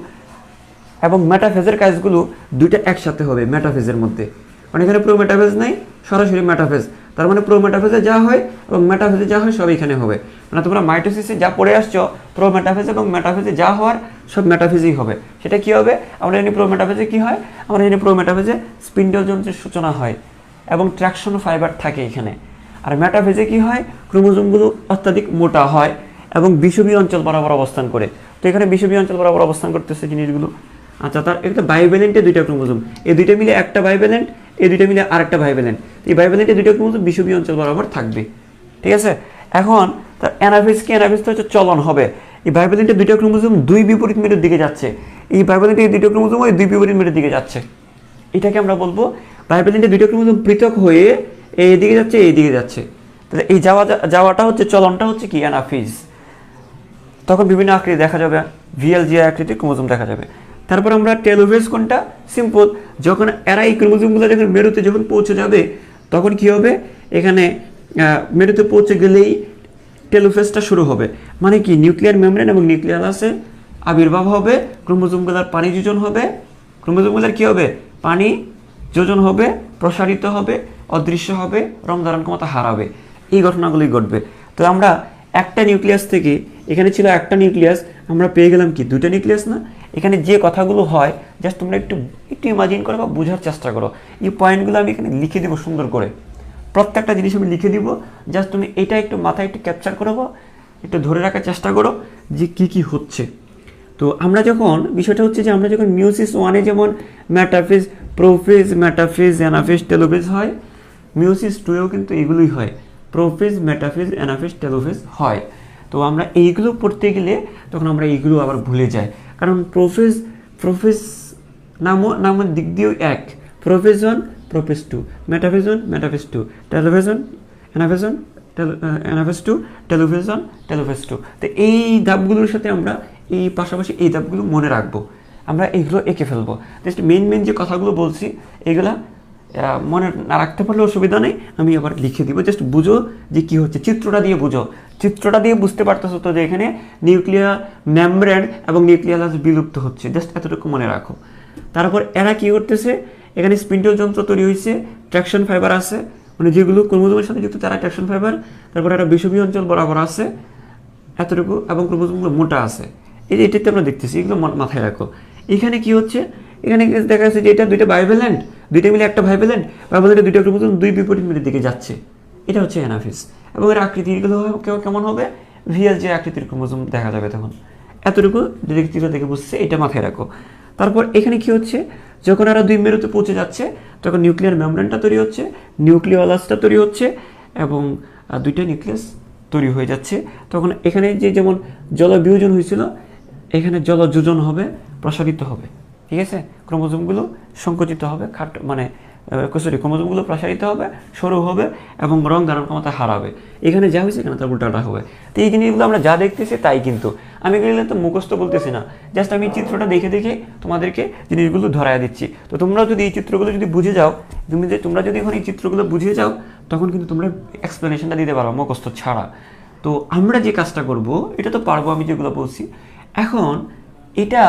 এবং মেটাফেজের কাজগুলো দুইটা একসাথে হবে মেটাফেজের মধ্যে, মানে এখানে প্রোমেটাফেজ নাই, সরাসরি মেটাফেজ, তার মানে প্রোমেটাফেজে যা হয় এবং মেটাফেজে যা হয় সব এখানে হবে। মানে তোমরা মাইটোসিসে যা পড়ে আসছো প্রোমেটাফেজ এবং মেটাফেজে যা হওয়ার সব মেটাফেজেই হবে। সেটা কি হবে, আমরা জানি প্রোমেটাফেজে কি হয়, আমরা জানি প্রোমেটাফেজে স্পিন্ডল যন্ত্রের সূচনা হয়, এবং ট্র্যাকশন ফাইবার থাকে এখানে। আর মেটাফেজে কি হয়, ক্রোমোজোমগুলো অত্যাধিক মোটা হয় এবং বিষুবীয় অঞ্চল বরাবর অবস্থান করে। তো এখানে বিষুবীয় অঞ্চল বরাবর অবস্থান করতেছে জিনিসগুলো। আচ্ছা, তার একটা বাইভ্যালেন্টে দুইটা ক্রোমোজোম, এই দুইটা মিলে একটা বাইভ্যালেন্ট, এই দুইটা মিলে আরেকটা বাইভ্যালেন্ট। এই বাইভ্যালেন্টে দুইটা ক্রোমোজোম বিষুবীয় অঞ্চল বরাবর থাকবে, ঠিক আছে। এখন তার অ্যানাফেজ কি, অ্যানাফেজ তো হচ্ছে চলন হবে। এই বাইভ্যালেন্টে দুইটা ক্রোমোজোম দুই বিপরীত মেরুর দিকে যাচ্ছে, এই বাইভ্যালেন্টে এই দুইটা ক্রোমোজোম ওই দুই বিপরীত মেরুর দিকে যাচ্ছে। এটাকে আমরা বলবো বাইভ্যালেন্টে দুইটা ক্রোমোজোম পৃথক হয়ে এইদিকে যাচ্ছে, এইদিকে যাচ্ছে। তাহলে এই যাওয়াটা হচ্ছে, চলনটা হচ্ছে কি, অ্যানাফেজ। তখন বিভিন্ন আকৃতি দেখা যাবে, ভিএলজি আকৃতির ক্রোমোজোম দেখা যাবে। তারপর আমরা টেলোফেজ কোনটা, সিম্পল, যখন এরা এই ক্রোমোজোমগুলো যখন মেরুতে যখন পৌঁছে যাবে তখন কি হবে, এখানে মেরুতে পৌঁছে গেলেই টেলোফেজটা শুরু হবে। মানে কি, নিউক্লিয়ার মেমব্রেন এবং নিউক্লিয়াসে আবির্ভাব হবে, ক্রোমোজোমগুলোর পানি যোজন হবে, ক্রোমোজোমগুলোর কি হবে, পানি যোজন হবে, প্রসারিত হবে, অদৃশ্য হবে, রং ধারণ ক্ষমতা হারাবে, এই ঘটনাগুলোই ঘটবে। তো আমরা একটা নিউক্লিয়াস থেকে, এখানে ছিল একটা নিউক্লিয়াস, আমরা পেয়ে গেলাম কি দুটো নিউক্লিয়াস না। এখানে যে কথাগুলো হয় জাস্ট তোমরা একটু ইমাজিন করো বা বোঝার চেষ্টা করো। এই পয়েন্টগুলো আমি এখানে লিখে দেবো সুন্দর করে, প্রত্যেকটা জিনিস আমি লিখে দিব, জাস্ট তুমি এটা একটু মাথায় একটু ক্যাপচার করবো, একটু ধরে রাখার চেষ্টা করো যে কি কি হচ্ছে। তো আমরা যখন, বিষয়টা হচ্ছে যে আমরা যখন মিওসিস ওয়ানে যেমন metaphase, prophase, metaphase, anaphase, telophase হয়, মিওসিস টুয়েও কিন্তু এগুলোই হয়, প্রোফেজ, মেটাফেজ, অ্যানাফেজ, টেলোফেজ হয়। তো আমরা এইগুলো পড়তে গেলে তখন আমরা এইগুলো আবার ভুলে যাই, কারণ প্রোফেজ নামের দিক দিয়েও এক, prophase 1, prophase 2, metaphase 1, metaphase 2, telophase 1, anaphase 1, anaphase 2, telophase 1, telophase 2। তো এই ধাপগুলোর সাথে আমরা এই পাশাপাশি এই ধাপগুলো মনে রাখবো, আমরা এইগুলো এঁকে ফেলবো। জাস্ট মেন যে কথাগুলো বলছি এগুলা মনে না রাখতে পারলে অসুবিধা নেই, আমি আবার লিখে দিব, জাস্ট বুঝো যে কী হচ্ছে, চিত্রটা দিয়ে বুঝো, চিত্রটা দিয়ে বুঝতে পারতেছো তো যে এখানে নিউক্লিয়ার মেমব্রেন এবং নিউক্লিয়াস বিলুপ্ত হচ্ছে, জাস্ট এতটুকু মনে রাখো। তারপর এরা কী করতেছে, এখানে স্পিন্ডল যন্ত্র তৈরি হয়েছে, ট্র্যাকশন ফাইবার আছে, মানে যেগুলো ক্রোমোজোমের সাথে যুক্ত তারা ট্র্যাকশন ফাইবার, তারপর একটা বিষুবীয় অঞ্চল বরাবর আছে এতটুকু, এবং ক্রোমোজোমগুলো মোটা আছে, এই যে এটাতে আমরা দেখতেছি, এগুলো মাথায় রাখো। এখানে কি হচ্ছে, এখানে দেখা যাচ্ছে যে এটা দুইটা বাইভ্যালেন্ট, দুইটা মিলে একটা বাইভ্যালেন্ট, বাইভ্যালেন্টে দুইটা ক্রোমোজোম দুই বিপরীত মেরুর দিকে যাচ্ছে, এটা হচ্ছে অ্যানাফেজ। এবং এর আকৃতি এগুলো কেমন হবে, ভিএলজি আকৃতির ক্রোমোজোম দেখা যাবে তখন। এতটুকু চিত্র থেকে বুঝছে, এটা মাথায় রাখো। তারপর এখানে কি হচ্ছে, যখন এরা দুই মেরুতে পৌঁছে যাচ্ছে তখন নিউক্লিয়ার মেমব্রেনটা তৈরি হচ্ছে, নিউক্লিওলাসটা তৈরি হচ্ছে এবং দুইটা নিউক্লিয়াস তৈরি হয়ে যাচ্ছে। তখন এখানে যে যেমন জলবিয়োজন হয়েছিল, এখানে জলযোজন হবে, প্রসারিত হবে, ঠিক আছে, ক্রোমোজোমগুলো সংকুচিত হবে, ক্রোমোজোমগুলো প্রসারিত হবে, সরু হবে এবং রং ধারণ ক্ষমতা হারাবে। এখানে যা হয়েছে এখানে তার উল্টাটা হবে। তো এই জিনিসগুলো আমরা যা দেখতেছি তাই, কিন্তু আমি এগুলো তো মুখস্থ বলতেছি না, জাস্ট আমি চিত্রটা দেখে দেখে তোমাদেরকে জিনিসগুলো ধরায় দিচ্ছি। তো তোমরা যদি এই চিত্রগুলো যদি বুঝে যাও, তোমরা যদি এখন এই চিত্রগুলো বুঝে যাও তখন কিন্তু তোমরা এক্সপ্লেনেশনটা দিতে পারো মুখস্থ ছাড়া। তো আমরা যে কাজটা করব, এটা তো পারবো আমি যেগুলো বলছি। এখন এটা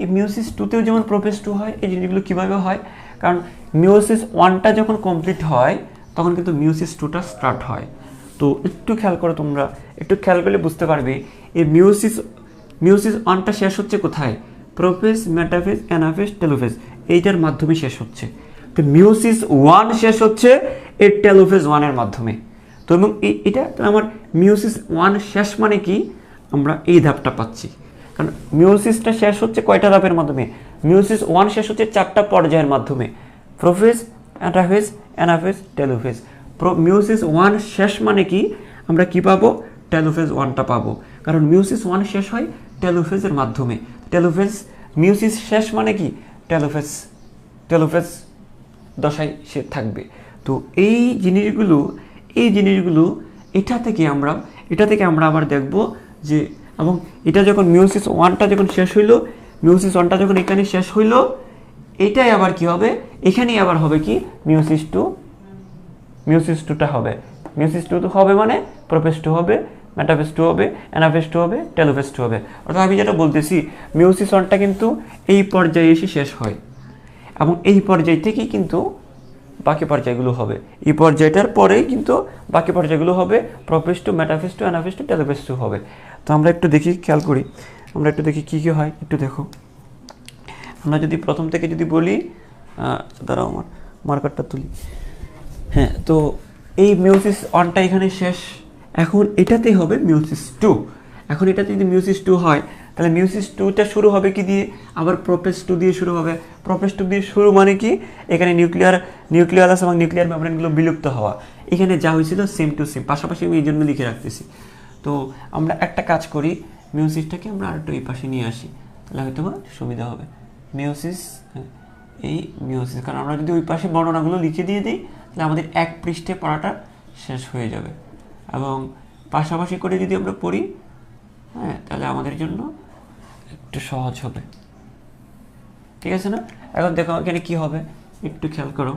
এই মিওসিস 2তেও যেমন প্রোফেজ 2 হয়, এই জিনিসগুলো কীভাবে হয়, কারণ মিওসিস 1টা যখন কমপ্লিট হয় তখন কিন্তু মিওসিস 2টা স্টার্ট হয়। তো একটু খেয়াল করো, তোমরা একটু খেয়াল করলে বুঝতে পারবে এই মিওসিস 1টা শেষ হচ্ছে কোথায়, প্রোফেজ, মেটাফেজ, অ্যানাফেজ, টেলোফেজ, এইটার মাধ্যমে শেষ হচ্ছে। তো মিওসিস 1 শেষ হচ্ছে এই টেলোফেজ 1-এর মাধ্যমে। তো এবং এটা আমার মিওসিস 1 শেষ মানে কি, আমরা এই ধাপটা পাচ্ছি, কারণ মিওসিসটা শেষ হচ্ছে কয়টা ধাপের মাধ্যমে, মিওসিস 1 শেষ হচ্ছে 4টা পর্যায়ের মাধ্যমে, prophase, metaphase, anaphase, telophase. Meiosis 1 শেষ মানে কি, আমরা কি পাবো, টেলোফেজ 1টা পাবো, কারণ মিওসিস 1 শেষ হয় টেলোফেজের মাধ্যমে। মিওসিস শেষ মানে কি, টেলোফেজ দশায় সে থাকবে। তো এই জিনিসগুলো এটা থেকে আমরা আবার দেখব যে, এবং এটা যখন মিওসিস 1টা যখন শেষ হইলো, মিওসিস 1টা যখন এখানে শেষ হইলো, এটাই আবার কি হবে, এখানেই আবার হবে কি মিওসিস 2টা হবে। মিওসিস 2 তো হবে মানে প্রোফেজ 2 হবে, মেটাফেজ 2 হবে, অ্যানাফেজ 2 হবে, টেলোফেজ 2 হবে। অর্থাৎ আমি যেটা বলতেছি, মিওসিস 1টা কিন্তু এই পর্যায়ে এসে শেষ হয় এবং এই পর্যায় থেকেই কিন্তু বাকি পর্যায়গুলো হবে, এই পর্যায়টার পরেই কিন্তু বাকি পর্যায়গুলো হবে, প্রোফেজ 2, মেটাফেজ 2, অ্যানাফেজ 2, টেলোফেজ 2 হবে। তো আমরা একটু দেখি, খেয়াল করি, আমরা একটু দেখি কী কী হয়, একটু দেখো। আমরা যদি প্রথম থেকে যদি বলি, দাঁড়াও আমার মার্কারটা তুলি, হ্যাঁ, তো এই মিউসিস 1টা এখানে শেষ। এখন এটাতেই হবে মিউসিস 2। এখন এটাতে যদি মিউসিস 2 হয়, তাহলে মিউসিস 2টা শুরু হবে কি দিয়ে? আবার প্রোপেজ 2 দিয়ে শুরু হবে। প্রোপেজ 2 দিয়ে শুরু মানে কি? এখানে নিউক্লিয়াস এবং নিউক্লিয়ার মেমব্রেনগুলো বিলুপ্ত হওয়া। এখানে যা হয়েছিল সেম টু সেম, পাশাপাশি আমি এই জন্য লিখে রাখতেছি। তো আমরা একটা কাজ করি, মিউসিসটাকে আমরা আরেকটু এই পাশে নিয়ে আসি, তাহলে হয়তো সুবিধা হবে। মিউসিস, এই মিউসিস, কারণ আমরা যদি ওই পাশে বর্ণনাগুলো লিখে দিয়ে দিই, তাহলে আমাদের এক পৃষ্ঠে পড়াটা শেষ হয়ে যাবে। এবং পাশাপাশি করে যদি আমরা পড়ি, হ্যাঁ, তাহলে আমাদের জন্য একটু সহজ হবে। ঠিক আছে না? এখন দেখো এখানে কি হবে, একটু খেয়াল করো।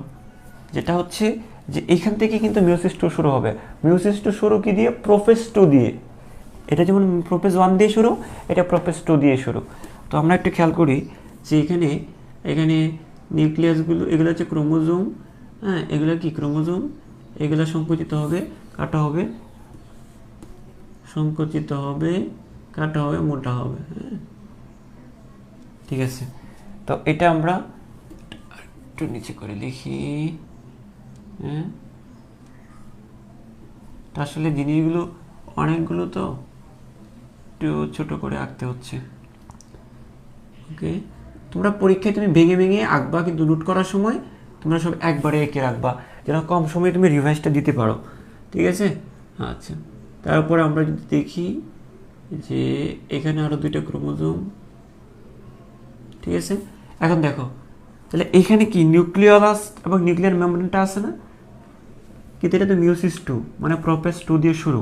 যেটা হচ্ছে যে এখান থেকে কিন্তু মিউসিস 2 শুরু হবে। মিউসিস 2 শুরু কি দিয়ে? প্রোপেজ 2 দিয়ে। এটা যেমন প্রোপেজ 1 দিয়ে শুরু, এটা প্রোপেজ 2 দিয়ে শুরু। তো আমরা একটু খেয়াল করি যে এখানে নিউক্লিয়াসগুলো, এগুলো হচ্ছে ক্রোমোজোম, হ্যাঁ, এগুলো কি ক্রোমোজোম, এগুলো সংকুচিত হবে, কাটা হবে, সংকুচিত হবে, কাটা হবে, মোটা হবে। হ্যাঁ, ঠিক আছে। তো এটা আমরা একটু নিচে করে লিখি। হ্যাঁ, আসলে জিনিসগুলো অনেকগুলো, তো একটু ছোট করে আঁকতে হচ্ছে। ওকে, তোমরা পরীক্ষায় তুমি ভেঙে ভেঙে আঁকবা, কিন্তু নোট করার সময় তোমরা সব একবারে এঁকে রাখবা, যেন কম সময়ে তুমি রিভাইজটা দিতে পারো। ঠিক আছে? আচ্ছা, তারপরে আমরা যদি দেখি যে এখানে আরও 2টা ক্রোমোজোম। ঠিক আছে, এখন দেখো তাহলে এখানে কি নিউক্লিয়াস এবং নিউক্লিয়ার মেমব্রেনটা আছে না? কিন্তু এটা তো মিউসিস 2, মানে প্রোপেজ 2 দিয়ে শুরু।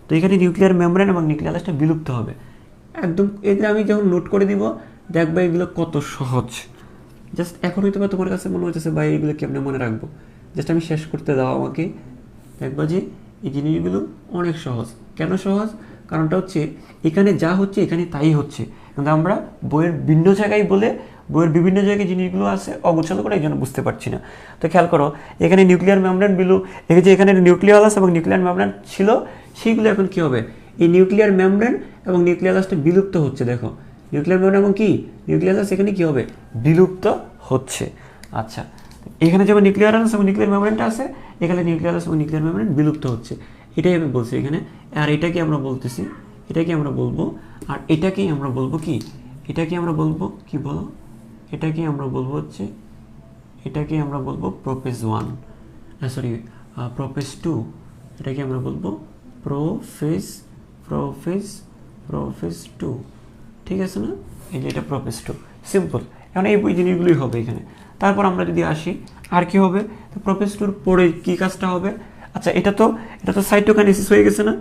তো এখানে নিউক্লিয়ার মেমব্রেন এবং নিউক্লিয়াসটা বিলুপ্ত হবে একদম। এগুলো আমি যখন নোট করে দিব, দেখবা এগুলো কত সহজ। জাস্ট এখন হয়তো বা তোমার কাছে মনে হচ্ছে ভাই এগুলো কেমনে মনে রাখবো, জাস্ট আমি শেষ করতে দাও আমাকে, দেখবা যে এই জিনিসগুলো অনেক সহজ। কেন সহজ? কারণটা হচ্ছে এখানে যা হচ্ছে এখানে তাই হচ্ছে, কিন্তু আমরা বইয়ের ভিন্ন জায়গায় বলে বইয়ের বিভিন্ন জায়গায় জিনিসগুলো আছে অগোছালো করে, এই জন্য বুঝতে পারছি না। তো খেয়াল করো, এখানে নিউক্লিয়ার মেমব্রেন যে এখানে নিউক্লিয়াস এবং নিউক্লিয়ার মেমব্রেন ছিল, সেইগুলো এখন কি হবে? এই নিউক্লিয়ার মেমব্রেন এবং নিউক্লিয়াসটা বিলুপ্ত হচ্ছে। দেখো নিউক্লিয়ার মেমব্রেন এবং কি নিউক্লিয়াস এখানে কি হবে? বিলুপ্ত হচ্ছে। আচ্ছা, এখানে যেমন নিউক্লিয়াস এবং নিউক্লিয়ার মেমব্রেনটা আছে, এখানে নিউক্লিয়াস এবং নিউক্লিয়ার মেমব্রেন বিলুপ্ত হচ্ছে। এটাই আমি বলছি এখানে। আর এটাকে আমরা বলতেছি, এটাকে আমরা বলবো, আর এটাকেই আমরা বলবো কি? এটাকে আমরা বলবো কি বলো? এটাকে আমরা বলবো হচ্ছে, এটাকে আমরা বলবো প্রোপেজ 1, সরি প্রোপেজ 2। এটাকে আমরা বলবো প্রোপেজ 2। ঠিক আছে না? এই যে এটা প্রোপেজ 2, সিম্পল। এখন এই জিনিসগুলোই হবে এখানে। তারপর আমরা যদি আসি, আর কি হবে? তো প্রোপেজ 2 পরে কি কাজটা হবে? আচ্ছা, এটা তো সাইটোকাইনেসিস হয়ে গেছে না?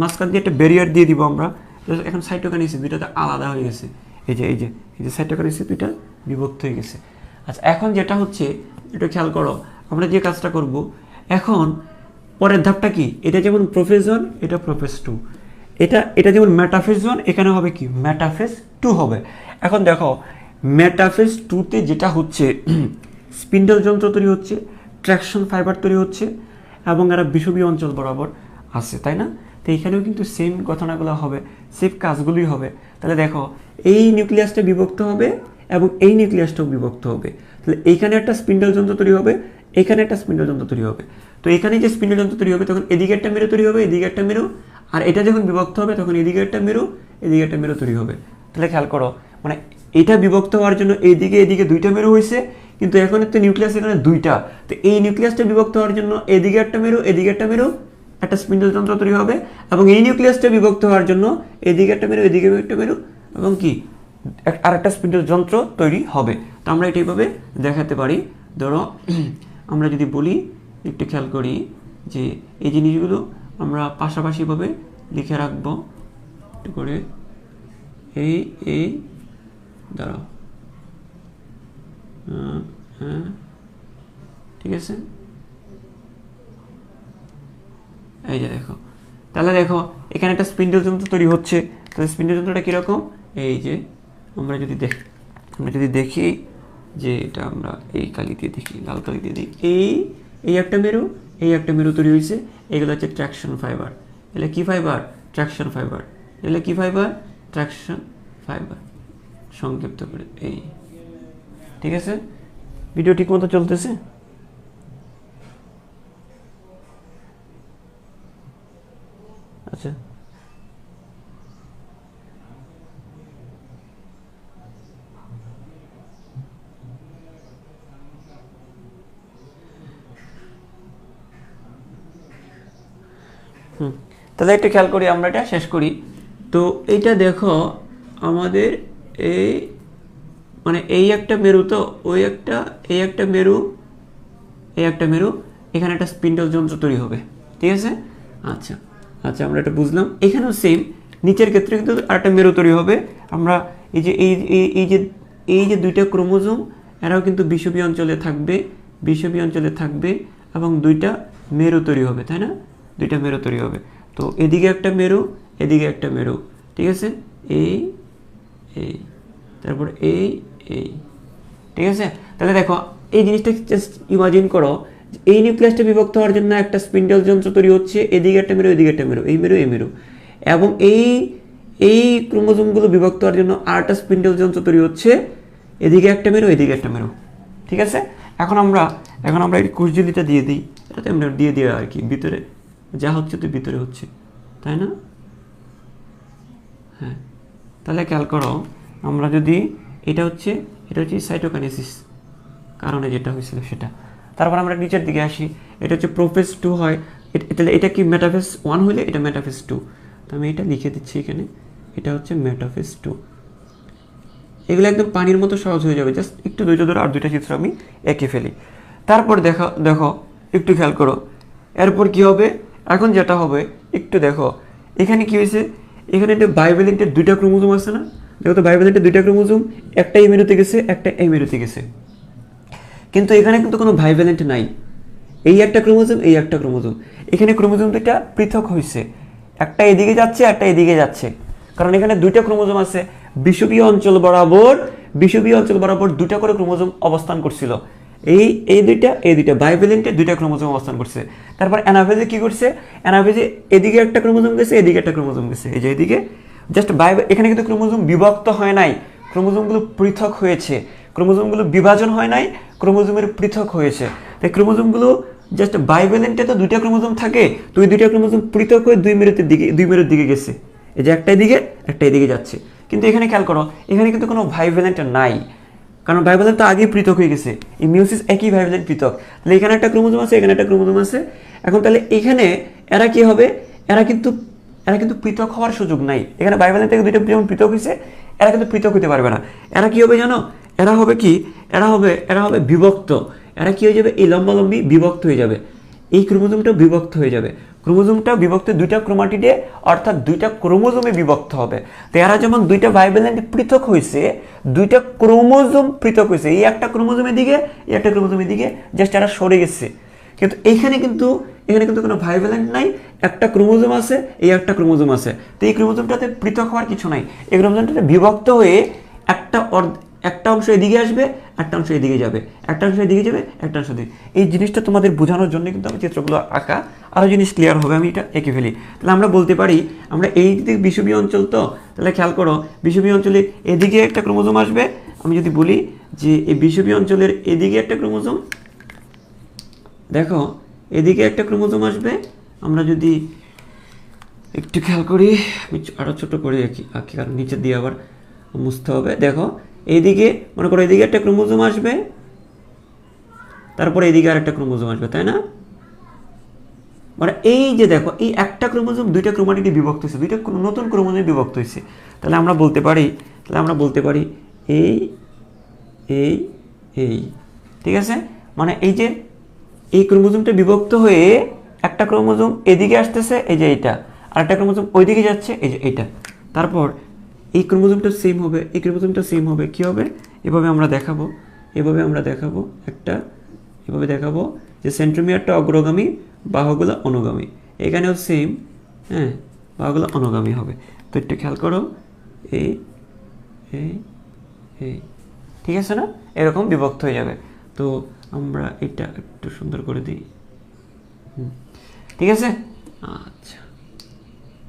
মাঝখান দিয়ে একটা ব্যারিয়ার দিয়ে দিব আমরা। এখন সাইটোকাইনেসিস দুইটাতে আলাদা হয়ে গেছে। এই যে সাইটোকাইনেসিস দুইটা বিভক্ত হয়ে গেছে। আচ্ছা, এখন যেটা হচ্ছে, এটা খেয়াল করো, আমরা যে কাজটা করব এখন, পরের ধাপটা কি? এটা যেমন প্রোপেজ 1, এটা প্রোপেজ 2। এটা যেমন মেটাফেজ 1, এখানে হবে কি? মেটাফেজ 2 হবে। এখন দেখো মেটাফেজ 2তে যেটা হচ্ছে, স্পিন্ডল যন্ত্র তৈরি হচ্ছে, ট্র্যাকশন ফাইবার তৈরি হচ্ছে, এবং এরা বিষুবীয় অঞ্চল বরাবর আছে, তাই না? তো এখানেও কিন্তু সেম ঘটনাগুলো হবে, সেম কাজগুলোই হবে। তাহলে দেখো এই নিউক্লিয়াসটা বিভক্ত হবে এবং এই নিউক্লিয়াসটাও বিভক্ত হবে। তাহলে এইখানে একটা স্পিন্ডল যন্ত্র তৈরি হবে, এখানে একটা স্পিন্ডল যন্ত্র তৈরি হবে। তো এখানে যে স্পিন্ডল যন্ত্র তৈরি হবে, তখন এদিকে একটা মেরু তৈরি হবে, এদিকে একটা মেরু, আর এটা যখন বিভক্ত হবে তখন এদিকে একটা মেরু, এদিকে একটা মেরু তৈরি হবে। তাহলে খেয়াল করো, মানে এটা বিভক্ত হওয়ার জন্য এদিকে 2টা মেরু হয়েছে, কিন্তু এখন তো নিউক্লিয়াস এখানে 2টা। তো এই নিউক্লিয়াসটা বিভক্ত হওয়ার জন্য এদিকে একটা মেরু, এদিকে একটা মেরু, একটা স্পিন্ডল যন্ত্র তৈরি হবে। এবং এই নিউক্লিয়াসটা বিভক্ত হওয়ার জন্য এদিকে একটা মেরু, এদিকে একটা মেরু, এবং কি আরেকটা স্পিন্ডল যন্ত্র তৈরি হবে। তো আমরা এটা এইভাবে দেখাতে পারি। ধরো আমরা যদি বলি, একটু খেয়াল করি যে এই জিনিসগুলো আমরা পাশাপাশিভাবে লিখে রাখবো একটু করে। এই দাঁড়াও, হ্যাঁ ঠিক আছে। এই যে দেখো, তাহলে দেখো এখানে একটা স্পিন্ডল যন্ত্র তৈরি হচ্ছে। তাহলে স্পিন্ডল যন্ত্রটা কীরকম? এই যে আমরা যদি দেখি যে এটা আমরা এই কালি দিয়ে দেখি, লাল কালি দিয়ে দেখি, এই একটা মেরু, এই একটা মেরু তৈরি হয়েছে। এগুলো হচ্ছে ট্র্যাকশন ফাইবার। এগুলো কি ফাইবার? Traction fibre. এগুলো কি ফাইবার? ট্র্যাকশন ফাইবার, সংক্ষিপ্ত করে। এই ঠিক আছে, ভিডিও ঠিক মতো চলতেছে? আচ্ছা তাহলে একটু খেয়াল করি, আমরা এটা শেষ করি। তো এইটা দেখো আমাদের এই মানে এই একটা মেরু, তো ওই একটা এই একটা মেরু, এই একটা মেরু, এখানে একটা স্পিন্ডল যন্ত্র তৈরি হবে, ঠিক আছে। আচ্ছা আচ্ছা আমরা এটা বুঝলাম। এখানেও সেম, নিচের ক্ষেত্রে কিন্তু আরেকটা মেরু তৈরি হবে। আমরা এই যে এই যে দুইটা ক্রোমোজোম, এরাও কিন্তু বিষুবীয় অঞ্চলে থাকবে, বিষুবীয় অঞ্চলে থাকবে এবং দুইটা মেরু তৈরি হবে, তাই না? দুইটা মেরু তৈরি হবে। তো এদিকে একটা মেরু, এদিকে একটা মেরু, ঠিক আছে। এই এই তারপর এই এই, ঠিক আছে। তাহলে দেখো এই জিনিসটা জাস্ট ইমাজিন করো, এই নিউক্লিয়াসটা বিভক্ত হওয়ার জন্য একটা স্পিন্ডল যন্ত্র তৈরি হচ্ছে, এদিকে একটা মেরু, এদিকে একটা মেরু, এই মেরু এই মেরু, এবং এই ক্রোমোজোমগুলো বিভক্ত হওয়ার জন্য আরেকটা স্পিন্ডল যন্ত্র তৈরি হচ্ছে, এদিকে একটা মেরু, এদিকে একটা মেরু, ঠিক আছে। এখন আমরা এই কোষঝিল্লিটা দিয়ে দিই, এটাতে আমরা দিয়ে দিই আর কি, ভিতরে যা হচ্ছে তো ভিতরে হচ্ছে, তাই না? হ্যাঁ, তাহলে খেয়াল করো, আমরা যদি এটা হচ্ছে সাইটোকাইনেসিস কারণে যেটা হয়েছিল সেটা। তারপর আমরা নিচের দিকে আসি, এটা হচ্ছে প্রোফেজ 2 হয়, তাহলে এটা কি মেটাফেজ 1 হলে এটা মেটাফেজ 2, তো আমি এটা লিখে দিচ্ছি এখানে, এটা হচ্ছে মেটাফেজ 2। এগুলো একদম পানির মতো সহজ হয়ে যাবে, জাস্ট একটু ধৈর্য ধরে আর দুইটা চিত্র আমি এঁকে ফেলি। তারপর দেখো একটু খেয়াল করো, এরপর কি হবে, এখন যেটা হবে একটু দেখো, এখানে কি হয়েছে, এখানে একটা বাইভ্যালেন্টের দুইটা ক্রোমোজোম আছে না? দেখো তো বাইভ্যালেন্টের দুইটা ক্রোমোজোম, একটা এই মেরুতে গেছে, একটা এই মেরুতে গেছে, কিন্তু এখানে কিন্তু কোনো বাইভ্যালেন্ট নাই। এই একটা ক্রোমোজোম, এই একটা ক্রোমোজোম, এখানে ক্রোমোজোম দুইটা পৃথক হয়েছে, একটা এদিকে যাচ্ছে, একটা এদিকে যাচ্ছে, কারণ এখানে দুইটা ক্রোমোজোম আছে, বিষুবীয় অঞ্চল বরাবর দুইটা করে ক্রোমোজোম অবস্থান করছিল। এই দুইটা বাইভ্যালেন্টের দুইটা ক্রোমোজোম অবস্থান করছে। তারপর অ্যানাফেজে কি করছে, অ্যানাফেজে এদিকে একটা ক্রোমোজোম গেছে, এদিকে একটা ক্রোমোজোম গেছে, এই যে এদিকে জাস্ট এখানে কিন্তু ক্রোমোজোম বিভক্ত হয় নাই, ক্রোমোজোমগুলো পৃথক হয়েছে, ক্রোমোজোমগুলো বিভাজন হয় নাই, ক্রোমোজোমের পৃথক হয়েছে। তাই ক্রোমোজোমগুলো জাস্ট বাইভ্যালেন্টে তো দুইটা ক্রোমোজোম থাকে, তো ওই দুইটা ক্রোমোজোম পৃথক হয়ে দুই মেরুর দিকে গেছে, এই যে একটা এদিকে একটা এদিকে যাচ্ছে। কিন্তু এখানে খেয়াল করো, এখানে কিন্তু কোনো বাইভ্যালেন্ট নাই, কারণ বাইভ্যালেন্ট তো আগেই পৃথক হয়ে গেছে, এই মিওসিস একই বাইভ্যালেন্ট পৃথক। তাহলে এখানে একটা ক্রোমোজোম আছে, এখানে একটা ক্রোমোজোম আছে। এখন তাহলে এখানে এরা কি হবে, এরা কিন্তু পৃথক হওয়ার সুযোগ নাই। এখানে বাইভ্যালেন্ট থেকে দুইটা যেমন পৃথক হয়েছে, এরা কিন্তু পৃথক হতে পারবে না। এরা কি হবে জানো, এরা হবে বিভক্ত। এরা কি হয়ে যাবে, এই লম্বালম্বি বিভক্ত হয়ে যাবে, এই ক্রোমোজোমটা বিভক্ত হয়ে যাবে, ক্রোমোজোমটা বিভক্ত দুইটা ক্রোমাটিডে, অর্থাৎ দুইটা ক্রোমোজোমে বিভক্ত হবে। তো এরা যেমন দুইটা বাইভ্যালেন্ট পৃথক হয়েছে, দুইটা ক্রোমোজোম পৃথক হয়েছে, এই একটা ক্রোমোজোমের দিকে, এই একটা ক্রোমোজোমের দিকে, জাস্ট এরা সরে গেছে। কিন্তু এখানে কিন্তু কোনো বাইভ্যালেন্ট নাই, একটা ক্রোমোজোম আছে, এই একটা ক্রোমোজোম আছে, তো এই ক্রোমোজোমটাতে পৃথক হওয়ার কিছু নাই, এই ক্রোমোজোমটাতে বিভক্ত হয়ে একটা অংশ এদিকে আসবে, একটা অংশ এদিকে যাবে, একটা অংশ এদিকে যাবে, একটা অংশ এদিকে। এই জিনিসটা তোমাদের বোঝানোর জন্য কিন্তু আমি চিত্রগুলো আঁকা, আরও জিনিস ক্লিয়ার হবে, আমি এটা এঁকে ফেলি। তাহলে আমরা বলতে পারি, আমরা এই দিকে বিষুবীয় অঞ্চল, তো তাহলে খেয়াল করো বিষুবীয় অঞ্চলে এদিকে একটা ক্রোমোজোম আসবে। আমি যদি বলি যে এই বিষুবীয় অঞ্চলের এদিকে একটা ক্রোমোজোম, দেখো এদিকে একটা ক্রোমোজোম আসবে। আমরা যদি একটু খেয়াল করি, আমি আরও ছোটো করে আঁকি, কারণ নিচে দিয়ে আবার মুছতে হবে। দেখো এইদিকে মনে করো এদিকে একটা ক্রোমোজোম আসবে, তারপরে এদিকে আর একটা ক্রোমোজোম আসবে, তাই না? মানে এই যে দেখো, এই একটা ক্রোমোজোম দুইটা ক্রোমাটিডে বিভক্ত হয়েছে, দুইটা নতুন ক্রোমোজোমে বিভক্ত হয়েছে। তাহলে আমরা বলতে পারি এই ঠিক আছে, মানে এই যে এই ক্রোমোজোমটা বিভক্ত হয়ে একটা ক্রোমোজোম এদিকে আসতেছে, এই যে এইটা, আর একটা ক্রোমোজোম ওইদিকে যাচ্ছে, এই যে এইটা। তারপর এই ক্রোমোজোমটা সেম হবে, এই ক্রোমোজোমটা সেম হবে, কি হবে, এভাবে আমরা দেখাবো এভাবে দেখাবো যে সেন্ট্রোমিয়ারটা অগ্রগামী, বাহুগুলো অনুগামী। এখানেও সেম, হ্যাঁ, বাহুগুলো অনুগামী হবে। তো একটু খেয়াল করো, এই ঠিক আছে না, এরকম বিভক্ত হয়ে যাবে। তো আমরা এটা একটু সুন্দর করে দিই, ঠিক আছে। আচ্ছা,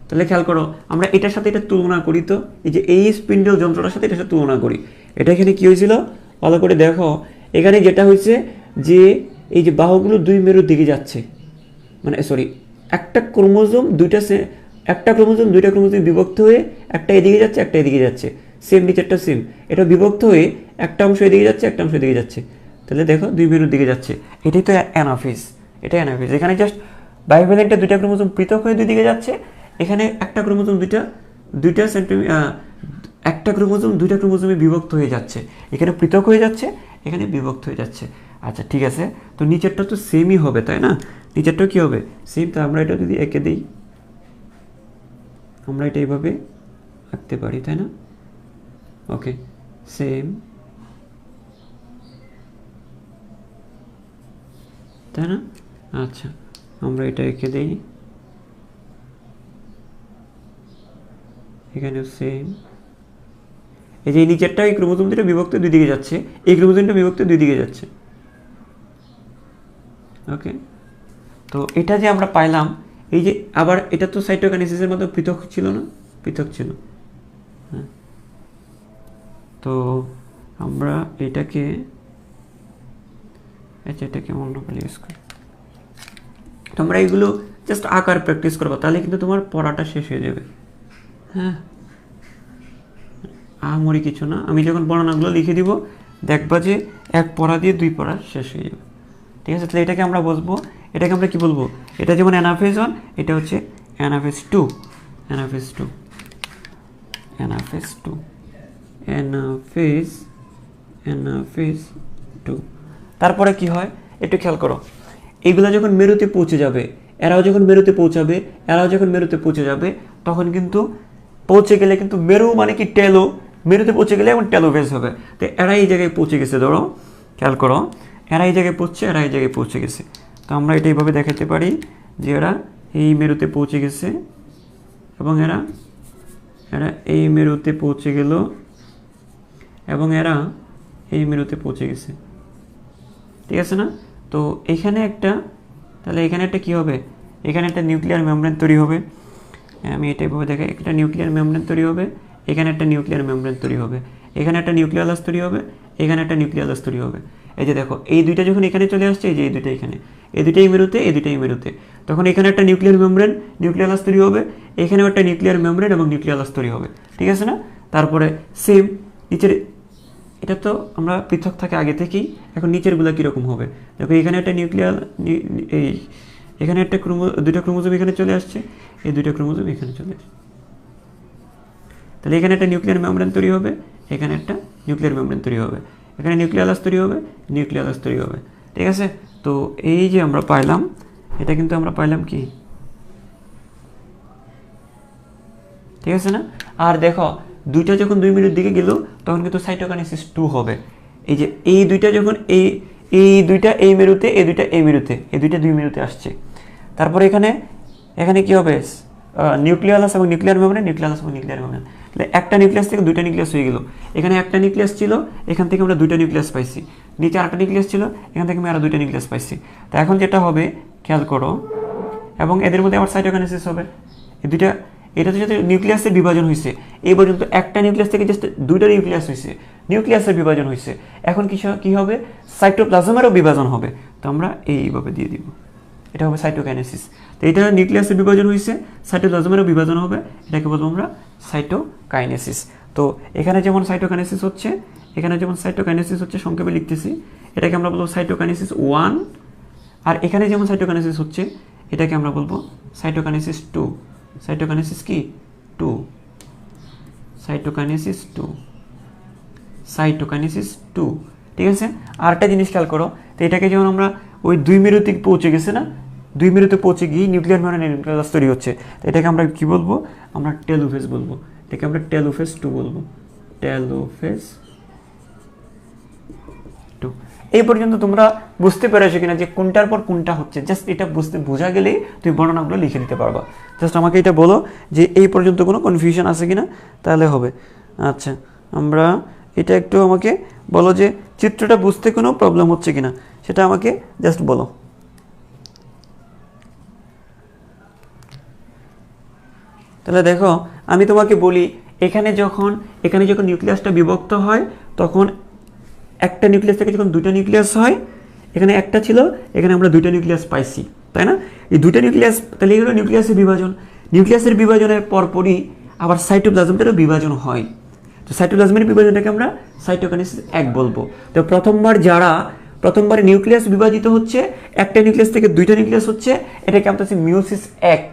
তাহলে খেয়াল করো, আমরা এটার সাথে এটা তুলনা করি, তো এই যে এই স্পিন্ডল যন্ত্রটার সাথে এটার সাথে তুলনা করি। এটা এখানে কি হয়েছিল, ভালো করে দেখো, এখানে যেটা হয়েছে যে এই যে বাহুগুলো দুই মেরুর দিকে যাচ্ছে, মানে সরি, একটা ক্রোমোজোম একটা ক্রোমোজোম দুইটা ক্রোমোজোম বিভক্ত হয়ে একটা এদিকে যাচ্ছে একটা এদিকে যাচ্ছে, সেম নিচেরটা সেম, এটা বিভক্ত হয়ে একটা অংশ এদিকে যাচ্ছে একটা অংশ এদিকে যাচ্ছে, তাহলে দেখো দুই মেরুর দিকে যাচ্ছে, এটাই তো অ্যানাফেজ। এটা অ্যানাফেজ, এখানে জাস্ট বাইভ্যালেন্টে দুইটা ক্রোমোজোম পৃথক হয়ে দুই দিকে যাচ্ছে, এখানে একটা ক্রোমোজোম দুইটা সেন্টিমিটার, একটা ক্রোমোজোম দুইটা ক্রোমোজোমে বিভক্ত হয়ে যাচ্ছে, এখানে পৃথক হয়ে যাচ্ছে এখানে বিভক্ত হয়ে যাচ্ছে। আচ্ছা ঠিক আছে, তো নিচেরটা তো সেমই হবে তাই না, নিচেরটা কি হবে সেম, তো আমরা এটা যদি এঁকে দিই, আমরা এটা এইভাবে আঁকতে পারি তাই না, ওকে সেম, তাই না। আচ্ছা আমরা এটা এঁকে দিই, এখানেও সেম, এই যে নিচেরটা এই ক্রোমোজোম দুটো বিভক্ত দুই দিকে যাচ্ছে, এই ক্রোমোজোমটা বিভক্ত দুই দিকে যাচ্ছে, ওকে। তো এটা যে আমরা পাইলাম, এই যে আবার এটা তো সাইটোকাইনেসিসের মতো পৃথক ছিল না, পৃথক ছিল, হ্যাঁ। তো আমরা এটাকে, আচ্ছা এটাকে অন্য করে ইউজ করি, তোমরা এইগুলো জাস্ট আঁকার প্র্যাকটিস করবো, তাহলে কিন্তু তোমার পড়াটা শেষ হয়ে যাবে, হ্যাঁ। আমরি কিছু না, আমি যখন বর্ণনাগুলো লিখে দিব দেখবা যে এক পড়া দিয়ে দুই পড়া শেষ হয়ে যাবে, ঠিক আছে। তাহলে এটাকে আমরা বলবো, এটাকে আমরা কি বলবো, এটা যেমন অ্যানাফেজ 1, এটা হচ্ছে অ্যানাফেজ 2, অ্যানাফেজ 2, অ্যানাফেজ 2, অ্যানাফেজ 2। তারপরে কি হয় একটু খেয়াল করো, এইগুলো যখন মেরুতে পৌঁছে যাবে, এরাও যখন মেরুতে পৌঁছাবে, এরাও যখন মেরুতে পৌঁছে যাবে, তখন কিন্তু পৌঁছে গেলে কিন্তু মেরু মানে কি টেলো, মেরুতে পৌঁছে গেলে এখন টেলোফেজ হবে। তো এরা এই জায়গায় পৌঁছে গেছে, ধরো খেয়াল করো, এরা এই জায়গায় পৌঁছছে, এরা এই জায়গায় পৌঁছে গেছে, তো আমরা এটা এইভাবে দেখাতে পারি যে এরা এই মেরুতে পৌঁছে গেছে এবং এরা এই মেরুতে পৌঁছে গেল এবং এরা এই মেরুতে পৌঁছে গেছে, ঠিক আছে না। তো এখানে একটা, তাহলে এখানে একটা কি হবে, এখানে একটা নিউক্লিয়ার মেমব্রেন তৈরি হবে, আমি এটা এভাবে দেখাই, একটা নিউক্লিয়ার মেমব্রেন তৈরি হবে, এখানে একটা নিউক্লিয়ার মেমব্রেন তৈরি হবে, এখানে একটা নিউক্লিয়ালাস তৈরি হবে, এখানে একটা নিউক্লিয়ালাস তৈরি হবে। এই যে দেখো এই দুইটা যখন এখানে চলে আসছে, এই যে এই দুইটা এখানে, এই দুইটাই মেরুতে, এই দুইটাই মেরুতে, তখন এখানে একটা নিউক্লিয়ার মেমব্রেন নিউক্লিয়ালাস তৈরি হবে, এখানেও একটা নিউক্লিয়ার মেমব্রেন এবং নিউক্লিয়ালাস তৈরি হবে, ঠিক আছে না। তারপরে সেম নিচের, এটা তো আমরা পৃথক থাকে আগে থেকেই, এখন নিচেরগুলো কীরকম হবে দেখো, এখানে একটা নিউক্লিয়ার, এই এখানে একটা দুইটা ক্রোমোজোম এখানে চলে আসছে, এই দুইটা ক্রোমোজোম এখানে চলে আসছে, তাহলে এখানে একটা নিউক্লিয়ার মেমব্রেন তৈরি হবে, এখানে একটা নিউক্লিয়ার মেমব্রেন তৈরি হবে, এখানে নিউক্লিয়ালাস তৈরি হবে, নিউক্লিয়ালাস তৈরি হবে, ঠিক আছে। তো এই যে আমরা পাইলাম, এটা কিন্তু আমরা পাইলাম কি, ঠিক আছে না। আর দেখো দুইটা যখন 2 মিনিট দিকে গেল তখন কিন্তু সাইটোকাইনেসিস 2 হবে, এই যে এই দুইটা যখন এই দুইটা এই মেরুতে, এই দুইটা এই মেরুতে, এই দুইটা 2 মেরুতে আসছে, তারপরে এখানে কি হবে, নিউক্লিয়ালাস এবং নিউক্লিয়ার মেমব্রেন, নিউক্লিয়ালাস এবং নিউক্লিয়ার মেমব্রেন, তাহলে একটা নিউক্লিয়াস থেকে দুইটা নিউক্লিয়াস হয়ে গেল, এখানে একটা নিউক্লিয়াস ছিল, এখান থেকে আমরা দুইটা নিউক্লিয়াস পাইছি, নিচে আরেকটা নিউক্লিয়াস ছিল, এখান থেকে আমি আরো দুইটা নিউক্লিয়াস পাইছি। তো এখন যেটা হবে খেয়াল করো, এবং এদের মধ্যে আবার সাইটোকাইনেসিস হবে, এই দুইটা, এটা তো যাতে নিউক্লিয়াসের বিভাজন হয়েছে, এই পর্যন্ত একটা নিউক্লিয়াস থেকে জাস্ট দুইটা নিউক্লিয়াস হয়েছে, নিউক্লিয়াসের বিভাজন হয়েছে, এখন কি হবে, সাইটোপ্লাজমেরও বিভাজন হবে, তো আমরা এইভাবে দিয়ে দিব, এটা হবে সাইটোকাইনেসিস। তো এটা নিউক্লিয়াসের বিভাজন হয়েছে, সাইটোপ্লাজমেরও বিভাজন হবে, এটাকে বলবো আমরা সাইটোকাইনেসিস। তো এখানে যেমন সাইটোকাইনেসিস হচ্ছে, এখানে যেমন সাইটোকাইনেসিস হচ্ছে, সংক্ষেপে লিখতেছি, এটাকে আমরা বলবো সাইটোকাইনেসিস 1, আর এখানে যেমন সাইটোকাইনেসিস হচ্ছে, এটাকে আমরা বলবো সাইটোকাইনেসিস 2, সাইটোকাইনেসিস কি 2, সাইটোকাইনেসিস 2, সাইটোকাইনেসিস 2, ঠিক আছে। আরেকটা জিনিস খেয়াল করো, তো এটাকে যেমন আমরা ওই 2 মেরুতে পৌঁছে গেছে না, 2 মেরুতে পৌঁছে গিয়ে নিউক্লিয়ার মেমব্রেন নিউক্লিয়াস তৈরি হচ্ছে, তো এটাকে আমরা কি বলবো, আমরা টেলোফেজ বলবো, এটাকে আমরা টেলোফেজ 2 বলবো, টেলোফেজ 2। এই পর্যন্ত তোমরা বুঝতে পেরেছো কিনা যে কোনটার পর কোনটা হচ্ছে, জাস্ট এটা বোঝা গেলেই তুমি বর্ণনাগুলো লিখে দিতে পারবা। জাস্ট আমাকে এটা বলো যে এই পর্যন্ত কোনো কনফিউশন আছে কিনা, তাহলে হবে। আচ্ছা আমরা এটা একটু আমাকে বলো যে চিত্রটা বুঝতে কোনো প্রবলেম হচ্ছে কিনা, সেটা আমাকে জাস্ট বলো। তাহলে দেখো আমি তোমাকে বলি, এখানে যখন নিউক্লিয়াসটা বিভক্ত হয়, তখন একটা নিউক্লিয়াস থেকে যখন দুইটা নিউক্লিয়াস হয়, এখানে একটা ছিল, এখানে আমরা দুইটা নিউক্লিয়াস পাইছি, তাই না। এই দুইটা নিউক্লিয়াস, তাহলে এগুলো নিউক্লিয়াসের বিভাজন, নিউক্লিয়াসের বিভাজনের পরপরই আবার সাইটোপ্লাজমটারও বিভাজন হয়। তো সাইটোপ্লাজমের বিভাজনটাকে আমরা সাইটোকাইনেসিস 1 বলবো। তো প্রথমবার নিউক্লিয়াস বিভাজিত হচ্ছে, একটা নিউক্লিয়াস থেকে দুইটা নিউক্লিয়াস হচ্ছে, এটাকে আমরা বলছি মিওসিস 1।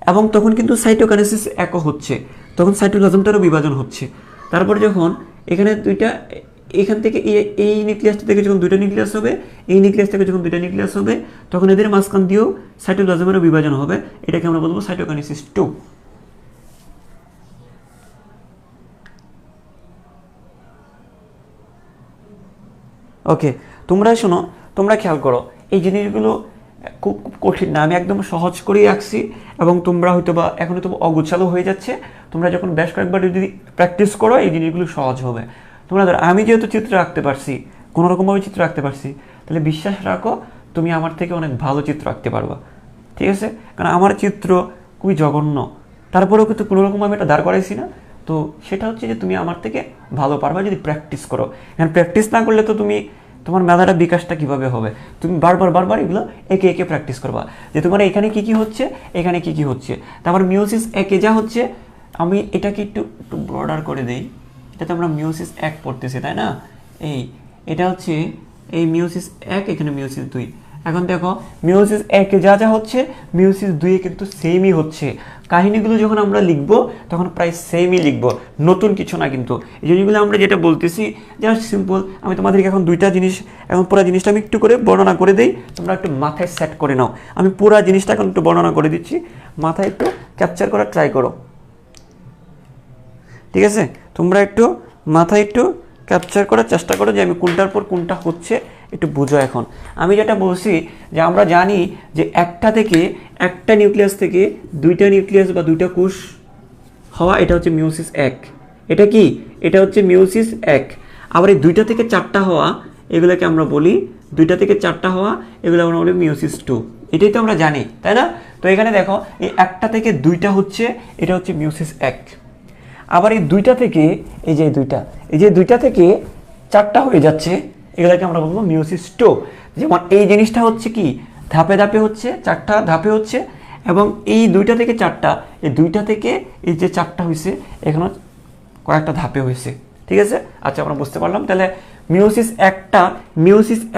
এবং তখন কিন্তু সাইটোকাইনেসিস 1 হচ্ছে, তখন সাইটোপ্লাজমটারও বিভাজন হচ্ছে। তারপর যখন এখান থেকে এই নিউক্লিয়াসটা থেকে যখন দুইটা নিউক্লিয়াস হবে, এই নিউক্লিয়াস থেকে যখন দুইটা নিউক্লিয়াস হবে, তখন এদের মাঝখান দিয়েও সাইটোপ্লাজমেরও বিভাজন হবে, এটাকে আমরা বলবো সাইটোকাইনেসিস 2। ওকে, তোমরা শোনো, তোমরা খেয়াল করো, এই জিনিসগুলো খুব কঠিন না, আমি একদম সহজ করেই রাখছি, এবং তোমরা হয়তো বা এখন তো অগোছালো হয়ে যাচ্ছে, তোমরা যখন বেশ কয়েকবার যদি প্র্যাকটিস করো এই জিনিসগুলো সহজ হবে। তোমরা ধরো আমি যেহেতু চিত্র আঁকতে পারছি, কোনোরকমভাবে চিত্র আঁকতে পারছি, তাহলে বিশ্বাস রাখো তুমি আমার থেকে অনেক ভালো চিত্র আঁকতে পারবা, ঠিক আছে? কারণ আমার চিত্র খুবই জঘন্য, তারপরেও কিন্তু কোনোরকমভাবে এটা দাঁড় করাইছি না। তো সেটা হচ্ছে যে তুমি আমার থেকে ভালো পারবা যদি প্র্যাকটিস করো। এখন প্র্যাকটিস না করলে তো তোমার মেধাটা বিকাশটা কিভাবে হবে? তুমি বারবার এগুলো একে একে প্র্যাকটিস করবা, যে তোমার এখানে কি হচ্ছে, এখানে কি হচ্ছে। তারপর মিওসিস 1 যা হচ্ছে, আমি এটাকে একটু ব্রডার করে দেই, এটাতে আমরা মিওসিস 1 পড়তেছি, তাই না? এটা হচ্ছে এই মিওসিস 1, এখানে মিওসিস 2। এখন দেখো মিওসিস 1 যা হচ্ছে, মিওসিস 2 কিন্তু সেমই হচ্ছে। কাহিনীগুলো যখন আমরা লিখব তখন প্রায় সেমই লিখব, নতুন কিছু না। কিন্তু এই জিনিসগুলো আমরা যেটা বলতেছি জাস্ট সিম্পল। আমি তোমাদেরকে এখন দুইটা জিনিস, এখন পুরো জিনিসটা আমি একটু করে বর্ণনা করে দেই, তোমরা একটু মাথায় সেট করে নাও। আমি পুরো জিনিসটা এখন একটু বর্ণনা করে দিচ্ছি, মাথায় একটু ক্যাপচার করার ট্রাই করো, ঠিক আছে? তোমরা একটু মাথায় একটু ক্যাপচার করার চেষ্টা করো যে আমি কোনটার পর কোনটা হচ্ছে একটু বুঝো। এখন আমি যেটা বলছি যে আমরা জানি যে একটা নিউক্লিয়াস থেকে দুইটা নিউক্লিয়াস বা দুইটা কোষ হওয়া, এটা হচ্ছে মিওসিস 1। এটা কি? এটা হচ্ছে মিওসিস 1। আবার এই দুইটা থেকে চারটা হওয়া, এগুলোকে আমরা বলি, দুইটা থেকে চারটা হওয়া, এগুলো আমরা বলি মিওসিস 2। এটাই তো আমরা জানি, তাই না? তো এখানে দেখো এই একটা থেকে দুইটা হচ্ছে, এটা হচ্ছে মিওসিস 1। আবার এই দুইটা থেকে এই যে দুইটা থেকে চারটা হয়ে যাচ্ছে, এগুলোকে আমরা বলবো মিওসিস 2। যেমন এই জিনিসটা হচ্ছে কি ধাপে ধাপে হচ্ছে, চারটা ধাপে হচ্ছে, এবং এই দুইটা থেকে চারটা, এই দুইটা থেকে এই যে চারটা হয়েছে, এখানে কয়েকটা ধাপে হয়েছে, ঠিক আছে? আচ্ছা, আমরা বুঝতে পারলাম। তাহলে মিওসিস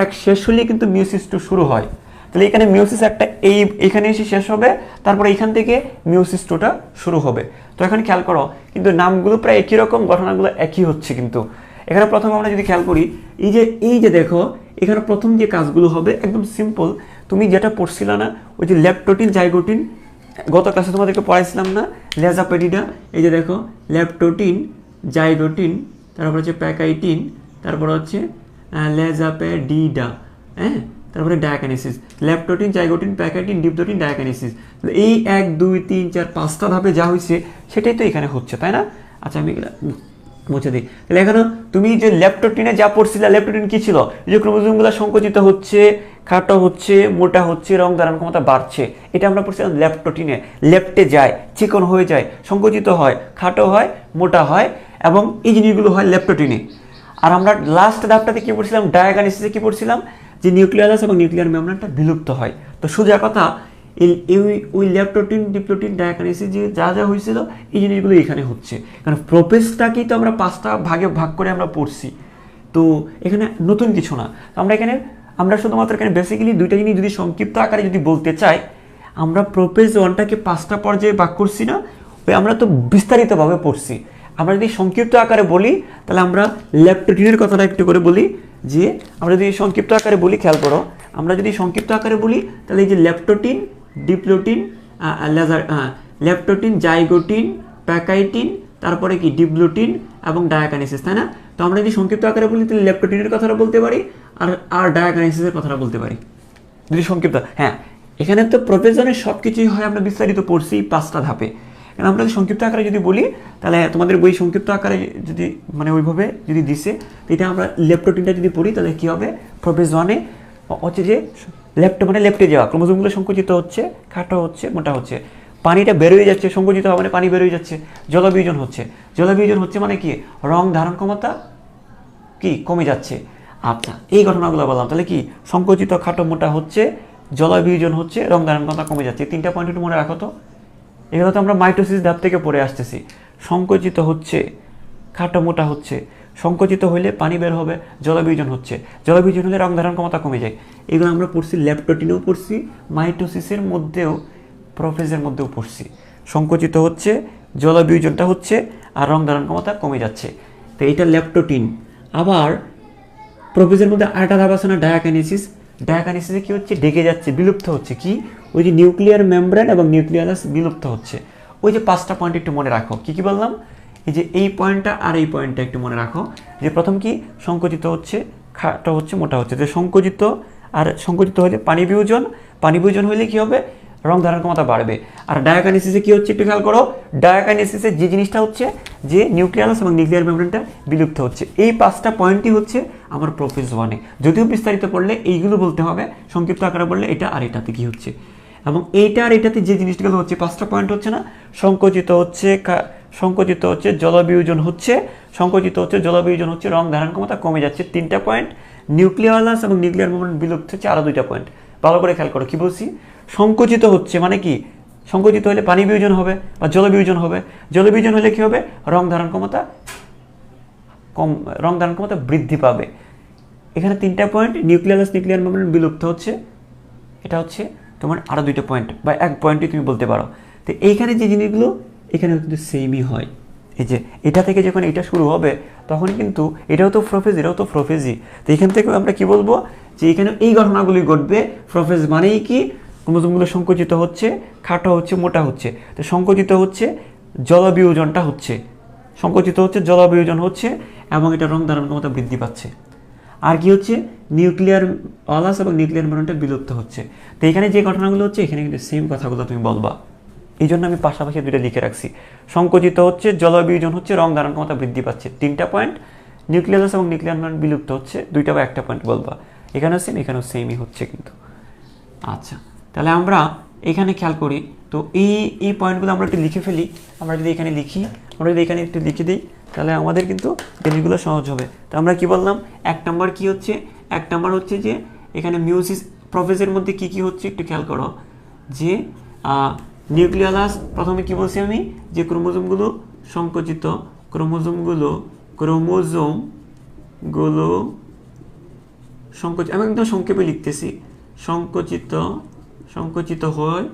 1 শেষ হলে কিন্তু মিওসিস 2 শুরু হয়। তাহলে এখানে মিওসিস 1টা এইখানে এসে শেষ হবে, তারপরে এখান থেকে মিওসিস 2টা শুরু হবে। তো এখানে খেয়াল করো কিন্তু নামগুলো প্রায় একই রকম, ঘটনাগুলো একই হচ্ছে। কিন্তু এখানে প্রথমে আমরা যদি খেয়াল করি, এই যে দেখো এখানে প্রথম যে কাজগুলো হবে একদম সিম্পল। তুমি যেটা পড়ছিল না, ওই যে ল্যাপটোটিন জাইগোটিন, গত ক্লাসে তোমাদেরকে পড়াইছিলাম না, লেজাপেডিডা। এই যে দেখো ল্যাপটোটিন জাইগোটিন, তারপর হচ্ছে প্যাকাইটিন, তারপর হচ্ছে লেজাপেডিডা, হ্যাঁ, তারপরে diakinesis. Leptotene zygotene pachytene diplotene diakinesis. এই 1 2 3 4 5টা ধাপে যা হয়েছে সেটাই তো এখানে হচ্ছে, তাই না? আচ্ছা, আমি মুছে দিই। তাহলে এখানে তুমি যে ল্যাপটোটিনে যা পড়ছিলে, ল্যাপটোটিন কি ছিল? এই যে ক্রোমোজোমগুলো সংকুচিত হচ্ছে, খাটো হচ্ছে, মোটা হচ্ছে, রং ধারণ ক্ষমতা বাড়ছে, এটা আমরা পড়ছিলাম ল্যাপটোটিনে। লেপ্টে যায়, চিকন হয়ে যায়, সংকুচিত হয়, খাটো হয়, মোটা হয়, এবং এই জিনিসগুলো হয় ল্যাপটোটিনে। আর আমরা লাস্ট ধাপটাতে কি পড়ছিলাম? ডায়াকাইনেসিসে কি পড়ছিলাম? যে নিউক্লিয়াস এবং নিউক্লিয়ার মেমব্রেনটা বিলুপ্ত হয়। তো সোজা কথা, ওই ল্যাপটোটিন ডিপ্লোটিন ডায়াকাইনেসিস যে যা হয়েছিল, এই জিনিসগুলো এখানে হচ্ছে। কারণ প্রোপেসটাকেই তো আমরা 5টা ভাগে ভাগ করে আমরা পড়ছি, তো এখানে নতুন কিছু না। আমরা শুধুমাত্র এখানে বেসিক্যালি দুইটা জিনিস যদি সংক্ষিপ্ত আকারে যদি বলতে চাই, আমরা প্রোপেস 1টাকে 5টা পর্যায়ে ভাগ করছি না, ওই আমরা তো বিস্তারিতভাবে পড়ছি। আমরা যদি সংক্ষিপ্ত আকারে বলি, তাহলে আমরা ল্যাপটোটিনের কথাটা একটু করে বলি। যে আমরা যদি সংক্ষিপ্ত আকারে বলি, খেয়াল করো, আমরা যদি সংক্ষিপ্ত আকারে বলি, তাহলে এই যে ল্যাপটোটিন ডিপ্লোটিন ল্যাপটোটিন জাইগোটিন প্যাকাইটিন, তারপরে কি ডিপ্লোটিন এবং ডায়াকাইনেসিস, তাই না? তো আমরা যদি সংক্ষিপ্ত আকারে বলি, তাহলে ল্যাপটোটিনের কথাটা বলতে পারি, আর ডায়াকাইনেসিসের কথাটা বলতে পারি যদি সংক্ষিপ্ত। হ্যাঁ, এখানে তো প্রফেশনের সব কিছুই হয়, আমরা বিস্তারিত পড়ছি 5টা ধাপে। কারণ আমরা যদি সংক্ষিপ্ত আকারে যদি বলি, তাহলে তোমাদের বই সংক্ষিপ্ত আকারে যদি মানে ওইভাবে যদি দিছে, এটা আমরা ল্যাপটোটিনটা যদি পড়ি, তাহলে কী হবে? প্রোপেজ 1-এ হচ্ছে যে লেপ্টে যাওয়া, ক্রোমোজোমগুলো সংকুচিত হচ্ছে, খাটো হচ্ছে, মোটা হচ্ছে, পানিটা বেরোয় যাচ্ছে, সংকুচিত হওয়া মানে পানি বেরোয় যাচ্ছে, জলবিয়োজন হচ্ছে মানে কি? রং ধারণ ক্ষমতা কি কমে যাচ্ছে। আচ্ছা, এই ঘটনাগুলো বললাম। তাহলে কি সংকুচিত, খাটো, মোটা হচ্ছে, জলবিয়োজন হচ্ছে, রং ধারণ ক্ষমতা কমে যাচ্ছে। 3টা পয়েন্ট একটু মনে রাখো তো, এগুলো তো আমরা মাইটোসিস ধাপ থেকে পড়ে আসতেছি। সংকুচিত হচ্ছে, খাটো মোটা হচ্ছে, সংকুচিত হলে পানি বের হবে, জলবিয়োজন হচ্ছে, জলবিয়োজন হলে রং ধারণ ক্ষমতা কমে যায়। এগুলো আমরা পড়ছি, ল্যাপটোটিনেও পড়ছি, মাইটোসিসের মধ্যেও, প্রোফেজের মধ্যেও পড়ছি। সংকুচিত হচ্ছে, জলবিয়োজনটা হচ্ছে, আর রং ধারণ ক্ষমতা কমে যাচ্ছে। তো এটা ল্যাপটোটিন। আবার প্রোফেজের মধ্যে আরেকটা ধাপ আছে না, ডায়াকাইনেসিস। ডায়াকাইনেসিসে কি হচ্ছে, ডেকে যাচ্ছে, বিলুপ্ত হচ্ছে। কি, ওই যে নিউক্লিয়ার মেমব্রেন এবং নিউক্লিয়ালাস বিলুপ্ত হচ্ছে। ওই যে 5টা পয়েন্ট একটু মনে রাখো। কি কি বললাম? এই যে এই পয়েন্টটা আর এই পয়েন্টটা একটু মনে রাখো, যে প্রথম কি, সংকুচিত হচ্ছে, খাটো হচ্ছে, মোটা হচ্ছে। যে সংকুচিত, আর সংকুচিত হলে পানি বিয়োজন, পানি বিয়োজন হলে কি হবে, রং ধারণ ক্ষমতা বাড়বে। আর ডায়াকাইনেসিসে কি হচ্ছে একটু খেয়াল করো, ডায়াকাইনেসিসে যে জিনিসটা হচ্ছে, যে নিউক্লিয়ালাস এবং নিউক্লিয়ার মেমব্রেনটা বিলুপ্ত হচ্ছে। এই 5টা পয়েন্টই হচ্ছে আমার প্রোফেজ 1-এ। যদিও বিস্তারিত পড়লে এইগুলো বলতে হবে, সংক্ষিপ্ত আকারে বললে এটা আর এটাতে কি হচ্ছে। এবং এইটা আর এটাতে যে জিনিসগুলো হচ্ছে, 5টা পয়েন্ট হচ্ছে না, সংকুচিত হচ্ছে, সংকুচিত হচ্ছে, জলবিয়োজন হচ্ছে, সংকুচিত হচ্ছে, জলবিয়োজন হচ্ছে, রং ধারণ ক্ষমতা কমে যাচ্ছে, 3টা পয়েন্ট। নিউক্লিয়ালাস এবং নিউক্লিয়ার মেমব্রেন বিলুপ্ত হচ্ছে, আরও 2টা পয়েন্ট। ভালো করে খেয়াল করো, কি বলছি, সংকুচিত হচ্ছে মানে কি, সংকুচিত হলে পানি বিয়োজন হবে বা জলবিয়োজন হবে, জলবিয়োজন হলে কি হবে, রং ধারণ ক্ষমতা কম, রং ধারণ ক্ষমতা বৃদ্ধি পাবে। এখানে 3টা পয়েন্ট, নিউক্লিয়ালাস নিউক্লিয়ার মেমব্রেন বিলুপ্ত হচ্ছে, এটা হচ্ছে তোমার আরও 2টা পয়েন্ট বা 1 পয়েন্টই তুমি বলতে পারো। তো এইখানে যে জিনিসগুলো এখানে কিন্তু সেমই হয়। এই যে এটা থেকে যখন এটা শুরু হবে তখন কিন্তু এটাও তো প্রোফেজ, এটাও তো প্রোফেজই। তো এখান থেকে আমরা কি বলবো, যে এখানে এই ঘটনাগুলি ঘটবে। প্রোফেজ মানেই কি, ক্রোমোজোমগুলো সংকুচিত হচ্ছে, খাটো হচ্ছে, মোটা হচ্ছে। তো সংকুচিত হচ্ছে, জলবিয়োজনটা হচ্ছে, সংকুচিত হচ্ছে, জলবিয়োজন হচ্ছে, এবং এটা রং ধারণ ক্ষমতা বৃদ্ধি পাচ্ছে। আর কি হচ্ছে, নিউক্লিয়ার অলাস এবং নিউক্লিয়ার মেমব্রেনটা বিলুপ্ত হচ্ছে। তো এখানে যে ঘটনাগুলো হচ্ছে এখানে কিন্তু সেম কথাগুলো তুমি বলবা। এই জন্য আমি পাশাপাশি 2টা লিখে রাখছি। সংকুচিত হচ্ছে, জলবিয়োজন হচ্ছে, রং ধারণ ক্ষমতা বৃদ্ধি পাচ্ছে, 3টা পয়েন্ট। নিউক্লিয়াস এবং নিউক্লিয়ার মেমব্রেন বিলুপ্ত হচ্ছে, 2টা বা 1টা পয়েন্ট বলবা। এখানেও সেম, এখানেও সেমই হচ্ছে কিন্তু। আচ্ছা, তাহলে আমরা এখানে খেয়াল করি। তো এই পয়েন্টগুলো আমরা একটু লিখে ফেলি। আমরা যদি এখানে লিখি, আমরা যদি এখানে একটু লিখে দিই, তাহলে আমাদের কিন্তু জিনিসগুলো সহজ হবে। তো আমরা কি বললাম, 1 নম্বর কি হচ্ছে, 1 নম্বর হচ্ছে যে এখানে মিওসিস প্রোফেজের মধ্যে কি কি হচ্ছে একটু খেয়াল করো, যে নিউক্লিয়ালাস, প্রথমে কি বলছি আমি, যে ক্রোমোজোমগুলো সংকুচিত, ক্রোমোজোমগুলো সংকুচিত, আমি একদম সংক্ষেপে লিখতেছি, সংকুচিত, সংকুচিত হয়,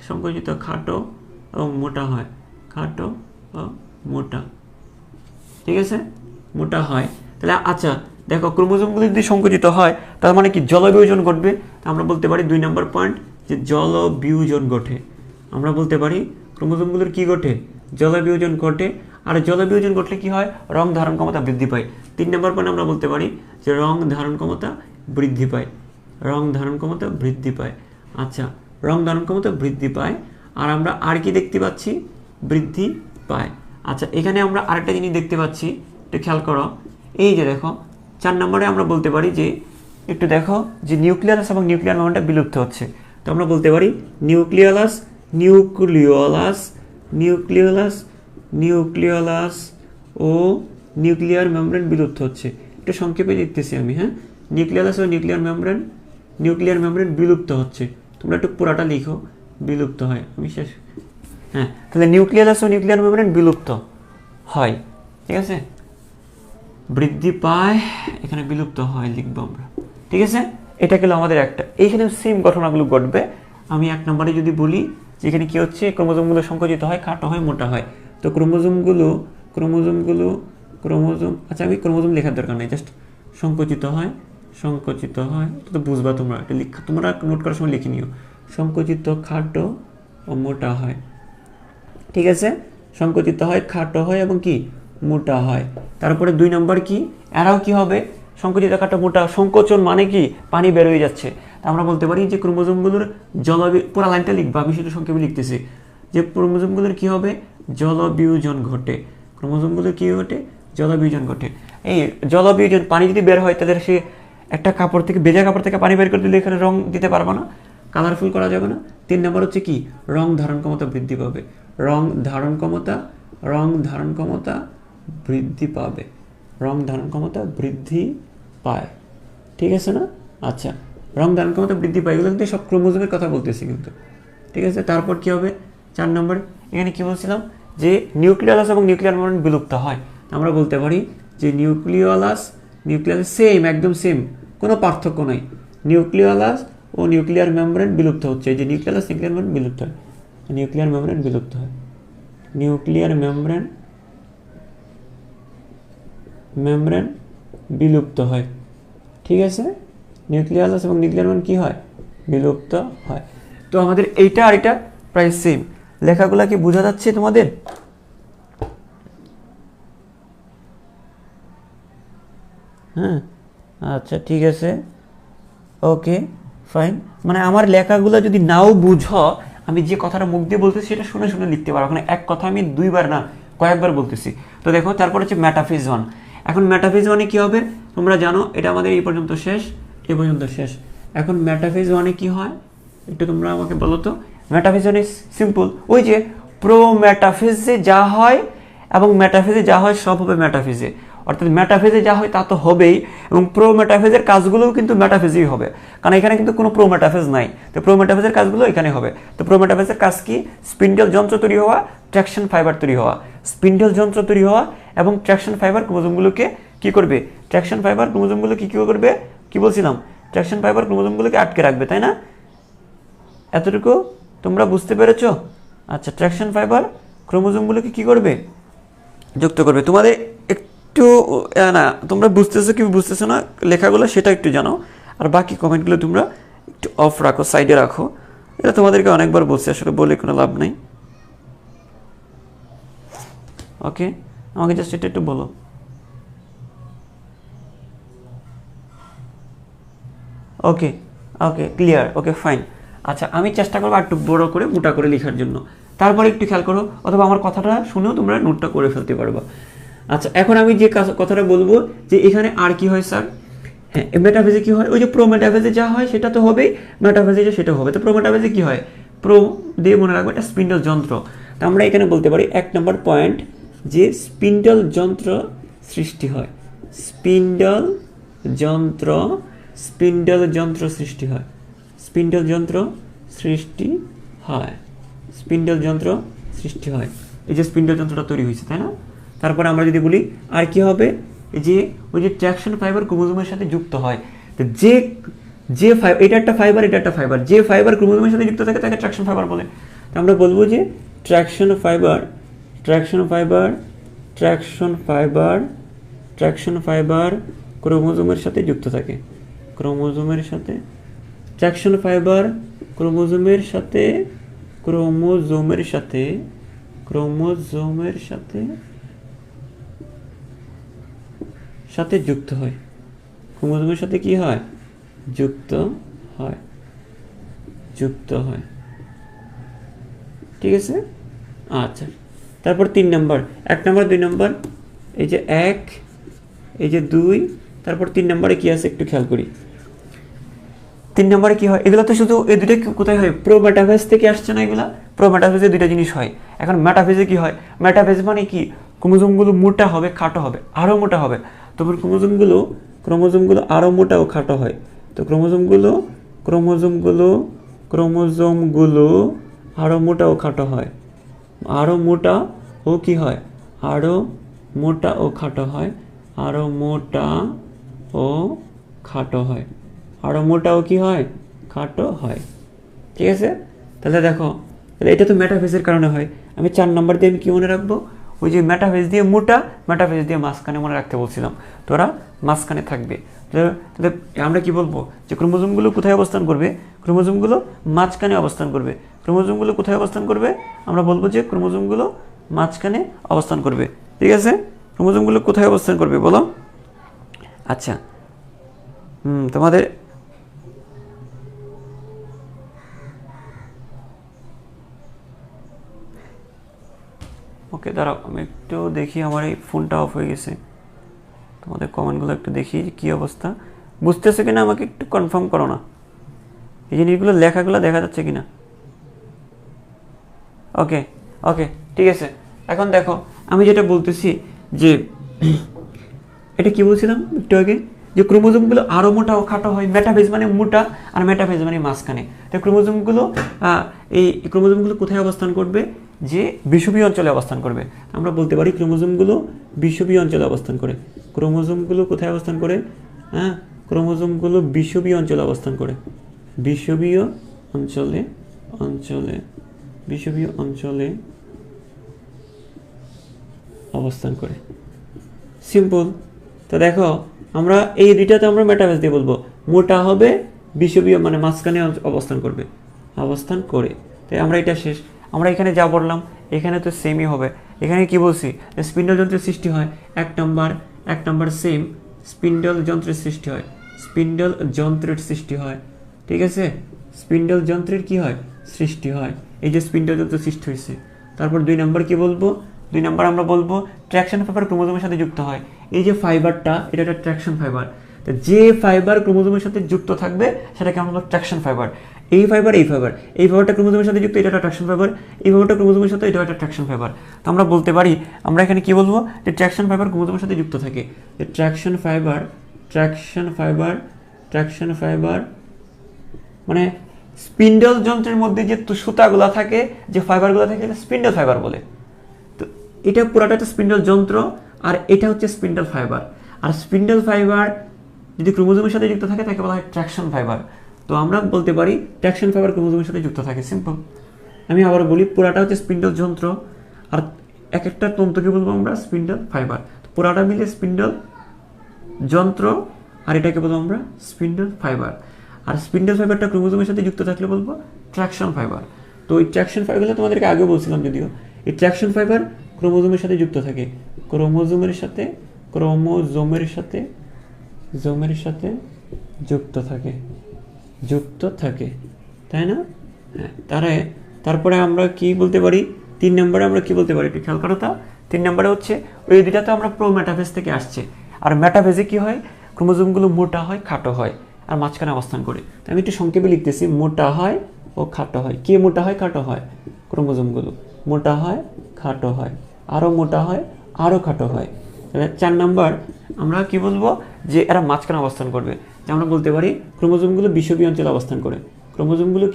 সংকুচিত, খাটো এবং মোটা হয়, খাটো ও মোটা, ঠিক আছে, মোটা হয়। তাহলে আচ্ছা দেখো, ক্রোমোজোমগুলো যদি সংকুচিত হয় তার মানে কি, জলবিয়োজন ঘটবে। আমরা বলতে পারি 2 নম্বর পয়েন্ট, যে জলবিয়োজন ঘটে। আমরা বলতে পারি ক্রোমোজোমগুলোর কি ঘটে, জলবিয়োজন ঘটে। আর জলবিয়োজন ঘটলে কি হয়, রং ধারণ ক্ষমতা বৃদ্ধি পায়। 3 নম্বর পয়েন্ট আমরা বলতে পারি যে রং ধারণ ক্ষমতা বৃদ্ধি পায়, রং ধারণ ক্ষমতা বৃদ্ধি পায়। আচ্ছা, রং ধারণ ক্ষমতা বৃদ্ধি পায়। আর আমরা আর কি দেখতে পাচ্ছি, বৃদ্ধি পায়। আচ্ছা, এখানে আমরা আরেকটা জিনিস দেখতে পাচ্ছি, একটু খেয়াল করো। এই যে দেখো, 4 নম্বরে আমরা বলতে পারি যে, একটু দেখো, যে নিউক্লিয়ালাস এবং নিউক্লিয়ার মেমব্রেনটা বিলুপ্ত হচ্ছে। তো আমরা বলতে পারি নিউক্লিয়ালাস, নিউক্লিয়ালাস, নিউক্লিয়ালাস, নিউক্লিয়ালাস ও নিউক্লিয়ার মেমব্রেন বিলুপ্ত হচ্ছে। একটু সংক্ষেপে লিখতেছি আমি, হ্যাঁ, নিউক্লিয়ালাস ও নিউক্লিয়ার মেমব্রেন বিলুপ্ত হচ্ছে। তোমরা একটু পুরাটা লিখো, বিলুপ্ত হয়, আমি শেষ, হ্যাঁ। তাহলে নিউক্লিয়ালাস ও নিউক্লিয়ার মেমব্রেন বিলুপ্ত হয়, ঠিক আছে, বৃদ্ধি পায়, এখানে বিলুপ্ত হয় লিখবো আমরা, ঠিক আছে। এটা গেল আমাদের একটা। এইখানে সেম ঘটনাগুলো ঘটবে। আমি 1 নম্বরে যদি বলি, যেখানে কি হচ্ছে, ক্রোমোজোমগুলো সংকুচিত হয়, খাটো হয়, মোটা হয়। তো ক্রোমোজোম, আচ্ছা আমি ক্রোমোজোম লেখার দরকার নেই, জাস্ট সংকুচিত হয়, তো বুঝবা তোমরা, এটা তোমরা নোট করার সময় লিখে নিও, সংকুচিত, খাটো ও মোটা হয়, ঠিক আছে, সংকুচিত হয়, খাটো হয় এবং কি, মোটা হয়। তারপরে 2 নম্বর কি, এরাও কি হবে, সংকুচিত, খাটো, মোটা। সংকোচন মানে কি, পানি বের হয়ে যাচ্ছে। আমরা বলতে পারি যে ক্রোমোজোমগুলোর পুরা লাইনটা লিখবা, আমি শুধু সংক্ষেপে লিখতেছি, যে ক্রোমোজোমগুলোর কি হবে, জলবিয়োজন ঘটে, ক্রোমোজোমগুলোর কি ঘটে, জলবিয়োজন ঘটে। এই জলবিয়োজন, পানি যদি বের হয় তাদের সে একটা কাপড় থেকে, ভেজা কাপড় থেকে পানি বের করে দিলে এখানে রং দিতে পারবো না, কালারফুল করা যাবে না। 3 নম্বর হচ্ছে কি, রং ধারণ ক্ষমতা বৃদ্ধি পাবে, রং ধারণ ক্ষমতা বৃদ্ধি পাবে, রং ধারণ ক্ষমতা বৃদ্ধি পায়, ঠিক আছে না। আচ্ছা, রং ধারণ ক্ষমতা বৃদ্ধি পায়, এগুলো কিন্তু সব ক্রোমোজোমের কথা বলতেছি কিন্তু, ঠিক আছে। তারপর কি হবে, 4 নম্বর, এখানে কি বলছিলাম যে নিউক্লিয়াস এবং নিউক্লিয়ার মেমব্রেন বিলুপ্ত হয়। আমরা বলতে পারি যে নিউক্লিয়াস সেম, একদম সেম, কোনো পার্থক্য নাই। নিউক্লিয়াস ও নিউক্লিয়ার মেমব্রেন বিলুপ্ত হচ্ছে, যে নিউক্লিয়াস নিউক্লিয়ার মেমব্রেন বিলুপ্ত হয়, নিউক্লিয়ার মেমব্রেন বিলুপ্ত হয়, নিউক্লিয়ার মেমব্রেন বিলুপ্ত হয়। ঠিক আছে, নিউক্লিয়াস এবং নিউক্লিয়ার মেমব্রেন কি হয়? বিলুপ্ত হয়। তো আমাদের এইটা আর এটা প্রায় সেম। লেখাগুলা কি বোঝা যাচ্ছে তোমাদের? হ্যাঁ, আচ্ছা ঠিক আছে, ওকে ফাইন। মানে আমার লেখাগুলো যদি নাও বুঝো, আমি যে কথাটা মুখ দিয়ে বলতেছি সেটা শুনে শুনে লিখতে পারো। ওখানে এক কথা আমি দুইবার না কয়েকবার বলতেছি। তো দেখো, তারপর হচ্ছে মেটাফিজ 1। এখন মেটাফিজ 1-এ কি হবে তোমরা জানো, এটা আমাদের এই পর্যন্ত শেষ, এই পর্যন্ত শেষ। এখন মেটাফিজ 1-এ কি হয় একটু তোমরা আমাকে বলো তো। মেটাফিজ 1-এ সিম্পল, ওই যে প্রো মেটাফিজে যা হয় এবং মেটাফিজে যা হয় সব হবে মেটাফিজে। অর্থাৎ মেটাফিজে যা হয় তা তো হবেই, এবং প্রো মেটাফিজের কাজগুলোও কিন্তু মেটাফিজেই হবে, কারণ এখানে কিন্তু কোনো প্রো মেটাফিজ নাই। তো প্রো মেটাফিজের কাজগুলো এখানে হবে। তো প্রো মেটাফিজের কাজ কি? স্পিন্ডল যন্ত্র তৈরি হওয়া, ট্র্যাকশন ফাইবার তৈরি হওয়া। স্পিন্ডল যন্ত্র তৈরি হওয়া এবং ট্র্যাকশন ফাইবার ক্রোমোজোমগুলোকে কি করবে? ট্র্যাকশন ফাইবার ক্রোমোজোমগুলোকে কি করবে? কি বলছিলাম? ট্র্যাকশন ফাইবার ক্রোমোজোমগুলোকে আটকে রাখবে, তাই না? এতটুকু তোমরা বুঝতে পেরেছো? আচ্ছা, ট্র্যাকশন ফাইবার ক্রোমোজোমগুলোকে কি করবে? যুক্ত করবে। তোমাদের একটু না, তোমরা বুঝতেছো কি বুঝতেছো না লেখাগুলো সেটা একটু জানো, আর বাকি কমেন্টগুলো তোমরা একটু অফ রাখো, সাইডে রাখো। এটা তোমাদেরকে অনেকবার বলছি, আসলে বলে কোনো লাভ নাই। ওকে, আমাকে জাস্ট এটা একটু বলো। ওকে ওকে, ক্লিয়ার, ওকে ফাইন। আচ্ছা, আমি চেষ্টা করবো একটু বড় করে মোটা করে লেখার জন্য, তারপরে একটু খেয়াল করো, অথবা আমার কথাটা শুনেও তোমরা নোটটা করে ফেলতে পারবা। আচ্ছা, এখন আমি যে কথাটা বলবো যে এখানে আর কি হয় স্যার? হ্যাঁ, মেটাফেজে কি হয়? ওই যে প্রো মেটাফেজে যা হয় সেটা তো হবেই, মেটাফেজে সেটা হবে। তো প্রো মেটাফেজে কি হয়? প্রো দিয়ে মনে রাখবো এটা স্পিন্ডল যন্ত্র। তো আমরা এখানে বলতে পারি 1 নম্বর পয়েন্ট যে স্পিন্ডল যন্ত্র সৃষ্টি হয়। স্পিন্ডল যন্ত্র সৃষ্টি হয়। স্পিন্ডল যন্ত্র সৃষ্টি হয়। স্পিন্ডল যন্ত্র সৃষ্টি হয়। এই যে স্পিন্ডল যন্ত্রটা তৈরি হয়েছে, তাই না? তারপরে আমরা যদি বলি আর কি হবে, যে ওই যে ট্র্যাকশন ফাইবার ক্রোমোজোমের সাথে যুক্ত হয়। তো যে এটা একটা ফাইবার, এটা একটা ফাইবার, যে ফাইবার ক্রোমোজোমের সাথে যুক্ত থাকে তাকে ট্র্যাকশন ফাইবার বলে। তো আমরা বলবো যে ট্র্যাকশন ফাইবার ক্রোমোজোমের সাথে যুক্ত থাকে। ট্র্যাকশন ফাইবার ক্রোমোজোমের সাথে যুক্ত হয়। ক্রোমোজোমের সাথে কি হয়? যুক্ত হয়। ঠিক আছে, আচ্ছা। তারপর 3 নম্বর, 1 নম্বর 2 নম্বর, এই যে 1, এই যে 2, তারপর 3 নম্বরে কি আছে একটু খেয়াল করি। 3 নম্বরে কি হয়? এগুলো তো শুধু এই দুটো কোথায় হয়? প্রো মেটাফেজ থেকে আসছে না এগুলা? প্রো মেটাফেজে দুইটা জিনিস হয়। এখন মেটাফেজে কি হয়? মেটাফেজ মানে কি? ক্রোমোজোমগুলো মোটা হবে, খাটো হবে, আরো মোটা হবে। তখন ক্রোমোজোমগুলো আরো মোটা ও খাটো হয়। তো ক্রোমোজোমগুলো আরো মোটা ও খাটো হয়। আরো মোটা ও কি হয়? আরো মোটা ও খাটো হয়। আরো মোটা ও কি হয়? খাটো হয়। ঠিক আছে, তাহলে দেখো, তাহলে এটা তো মেটাফেজের কারণে হয়। আমি 4 নম্বর দিয়ে আমি কি মনে রাখবো? ওই যে মেটাফেজ দিয়ে মোটা, মেটাফেজ দিয়ে মাঝখানে মনে রাখতে বলছিলাম, তোরা মাঝখানে থাকবে। তাহলে আমরা কি বলবো? যে ক্রোমোজোমগুলো কোথায় অবস্থান করবে? ক্রোমোজোমগুলো মাঝখানে অবস্থান করবে। ক্রোমোজোমগুলো কোথায় অবস্থান করবে? আমরা বলবো যে ক্রোমোজোমগুলো মাঝখানে অবস্থান করবে। ঠিক আছে, ক্রোমোজোমগুলো কোথায় অবস্থান করবে বলো? আচ্ছা, তোমাদের ওকে, দাঁড়াও আমি একটু দেখি, আমার এই ফোনটা অফ হয়ে গেছে। তোমাদের কমেন্টগুলো একটু দেখি কী অবস্থা, বুঝতেছে কিনা আমাকে একটু কনফার্ম করো না। এই জিনিসগুলো লেখাগুলো দেখা যাচ্ছে কিনা? ওকে ওকে, ঠিক আছে। এখন দেখো, আমি যেটা বলতেছি যে এটা কি বলছিলাম একটু আগে, যে ক্রোমোজোমগুলো আরো মোটা ও খাটো হয়। মেটাফেজ মানে মোটা, আর মেটাফেজ মানে মাঝখানে। তো এই ক্রোমোজোমগুলো কোথায় অবস্থান করবে? যে বিষুবীয় অঞ্চলে অবস্থান করবে। আমরা বলতে পারি ক্রোমোজোমগুলো বিষুবীয় অঞ্চলে অবস্থান করে। ক্রোমোজোমগুলো কোথায় অবস্থান করে? হ্যাঁ, ক্রোমোজোমগুলো বিষুবীয় অঞ্চলে অবস্থান করে। বিষুবীয় অঞ্চলে বিষুবীয় অঞ্চলে অবস্থান করে। সিম্পল। তো দেখো আমরা এই দুইটাতে আমরা মেটাফেজ দিয়ে বলবো, মোটা হবে বিষুবীয় মানে মাঝখানে অবস্থান করবে, অবস্থান করে। তাই আমরা এটা শেষ। আমরা এখানে যা বললাম এখানে তো সেমই হবে। এখানে কি বলছি? স্পিন্ডল যন্ত্রের সৃষ্টি হয়। এক নাম্বার সেম, স্পিন্ডল যন্ত্রের সৃষ্টি হয়, স্পিন্ডল যন্ত্রের সৃষ্টি হয়। ঠিক আছে, স্পিন্ডল যন্ত্রের কি হয়? সৃষ্টি হয়। এই যে স্পিন্ডল যন্ত্র সৃষ্টি হয়েছে। তারপর 2 নাম্বার কি বলবো? 2 নাম্বার আমরা বলবো ট্র্যাকশন ফাইবার ক্রোমোজোমের সাথে যুক্ত হয়। এই যে ফাইবারটা, এটা একটা ট্র্যাকশন ফাইবার। তো যে ফাইবার ক্রোমোজোমের সাথে যুক্ত থাকবে সেটাকে আমরা বলবো ট্র্যাকশন ফাইবার। এই ফাইবারটা ক্রোমোজোমের সাথে যুক্ত, এটা একটা ট্র্যাকশন ফাইবার। এই ফাইবারটা ক্রোমোজোমের সাথে, এটা একটা ট্র্যাকশন ফাইবার। তো আমরা বলতে পারি, আমরা এখানে কি বলবো, যে ট্র্যাকশন ফাইবার ক্রোমোজোমের সাথে যুক্ত থাকে। যে ট্র্যাকশন ফাইবার মানে স্পিন্ডল যন্ত্রের মধ্যে যে সুতাগুলো থাকে, যে ফাইবারগুলো থাকে, এটা স্পিন্ডল ফাইবার বলে। তো এটা পুরাটা একটা স্পিন্ডল যন্ত্র, আর এটা হচ্ছে স্পিন্ডল ফাইবার। আর স্পিন্ডল ফাইবার যদি ক্রোমোজোমের সাথে যুক্ত থাকে তাকে বলা হয় ট্র্যাকশন ফাইবার। তো আমরা বলতে পারি ট্র্যাকশন ফাইবার ক্রোমোজোমের সাথে যুক্ত থাকে। সিম্পল। আমি আবার বলি, পুরাটা হচ্ছে স্পিন্ডল যন্ত্র, আর এক একটা তন্তুকে বলবো আমরা স্পিন্ডল ফাইবার। পুরাটা মিলে স্পিন্ডল যন্ত্র, আর এটাকে বলবো আমরা স্পিন্ডল ফাইবার। আর স্পিন্ডল ফাইবারটা ক্রোমোজোমের সাথে যুক্ত থাকলে বলবো ট্র্যাকশন ফাইবার। তো এই ট্র্যাকশন ফাইবারগুলো তোমাদেরকে আগে বলছিলাম, যদিও এই ট্র্যাকশন ফাইবার ক্রোমোজোমের সাথে যুক্ত থাকে, ক্রোমোজোমের সাথে যুক্ত থাকে, তাই না? হ্যাঁ। তারপরে আমরা কি বলতে পারি? 3 নম্বরে আমরা কি বলতে পারি একটু খেয়াল করো তা। 3 নম্বরে হচ্ছে ওই দুইটা তো আমরা প্রো মেটাফেজ থেকে আসছে। আর মেটাফেজে কি হয়? ক্রোমোজোমগুলো মোটা হয়, খাটো হয়, আর মাঝখানে অবস্থান করে। আমি একটু সংক্ষেপে লিখতেছি, মোটা হয় ও খাটো হয়। কে মোটা হয়, খাটো হয়? ক্রোমোজোমগুলো মোটা হয়, খাটো হয়, আরও মোটা হয়, আরও খাটো হয়। তাহলে 4 নম্বর আমরা কি বলবো, যে এরা মাঝখানে অবস্থান করবে। যে আমরা বলতে পারি ক্রোমোজোমগুলো বিষুবীয় অঞ্চলে অবস্থান করে। ক্রোমোজোমগুলো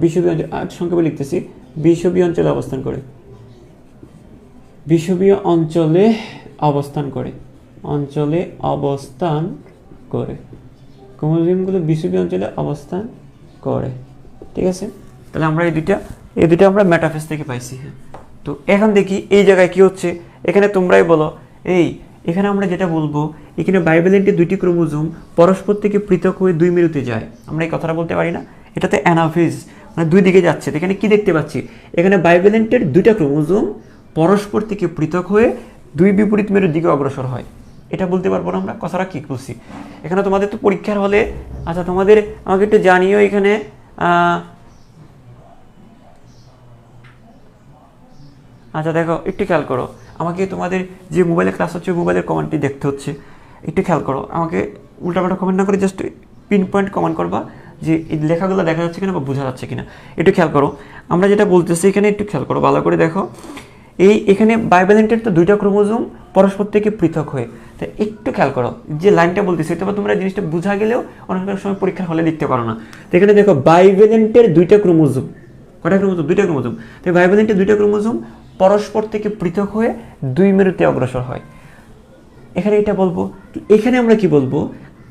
বিষুবীয় অঞ্চল, সংক্ষেপে লিখতেছি, বিষুবীয় অঞ্চলে অবস্থান করে। বিষুবীয় অঞ্চলে অবস্থান করে, ক্রোমোজোমগুলো বিষুবীয় অঞ্চলে অবস্থান করে। ঠিক আছে, তাহলে আমরা এই দুইটা আমরা মেটাফেজ থেকে পাইছি। হ্যাঁ, তো এখন দেখি এই জায়গায় কি হচ্ছে। এখানে তোমরাই বলো, এখানে আমরা যেটা বলবো, এখানে বাইভ্যালেন্টের 2টি ক্রোমোজোম পরস্পর থেকে পৃথক হয়ে 2 মেরুতে যায়। আমরা এই কথাটা বলতে পারি না? এটাতে অ্যানাফেজ, মানে 2 দিকে যাচ্ছে। এখানে কি দেখতে পাচ্ছি? এখানে বাইভ্যালেন্টের 2টা ক্রোমোজোম পরস্পর থেকে পৃথক হয়ে 2 বিপরীত মেরুর দিকে অগ্রসর হয়। এটা বলতে পারবো না আমরা? কথাটা কি বলছি? এখানে তোমাদের তো পরীক্ষার হলে, আচ্ছা তোমাদের আমাকে একটু জানিও এখানে, আচ্ছা দেখো একটু খেয়াল করো, আমাকে তোমাদের যে মোবাইলে ক্লাস হচ্ছে মোবাইলের কমেন্টটি দেখতে হচ্ছে, একটু খেয়াল করো। আমাকে উল্টাপাল্টা কমেন্ট না করে জাস্ট পিন পয়েন্ট কমেন্ট করবা, যে এই লেখাগুলো দেখা যাচ্ছে কিনা বা বোঝা যাচ্ছে কিনা। একটু খেয়াল করো, আমরা যেটা বলতেছি এখানে একটু খেয়াল করো, ভালো করে দেখো। এখানে বাইভ্যালেন্টের তো 2টা ক্রোমোজোম পরস্পর থেকে পৃথক হয়ে, তাই একটু খেয়াল করো যে লাইনটা বলতেছি, তবে তোমরা জিনিসটা বোঝা গেলেও অনেক সময় পরীক্ষার হলে লিখতে পারো না। তো এখানে দেখো বাইভ্যালেন্টের 2টা ক্রোমোজোম, কটা ক্রোমোজোম? 2টা ক্রোমোজোম। তাই বাইভ্যালেন্টের 2টা ক্রোমোজোম পরস্পর থেকে পৃথক হয়ে 2 মেরুতে অগ্রসর হয়। এখানে এটা বলবো, এখানে আমরা কি বলবো?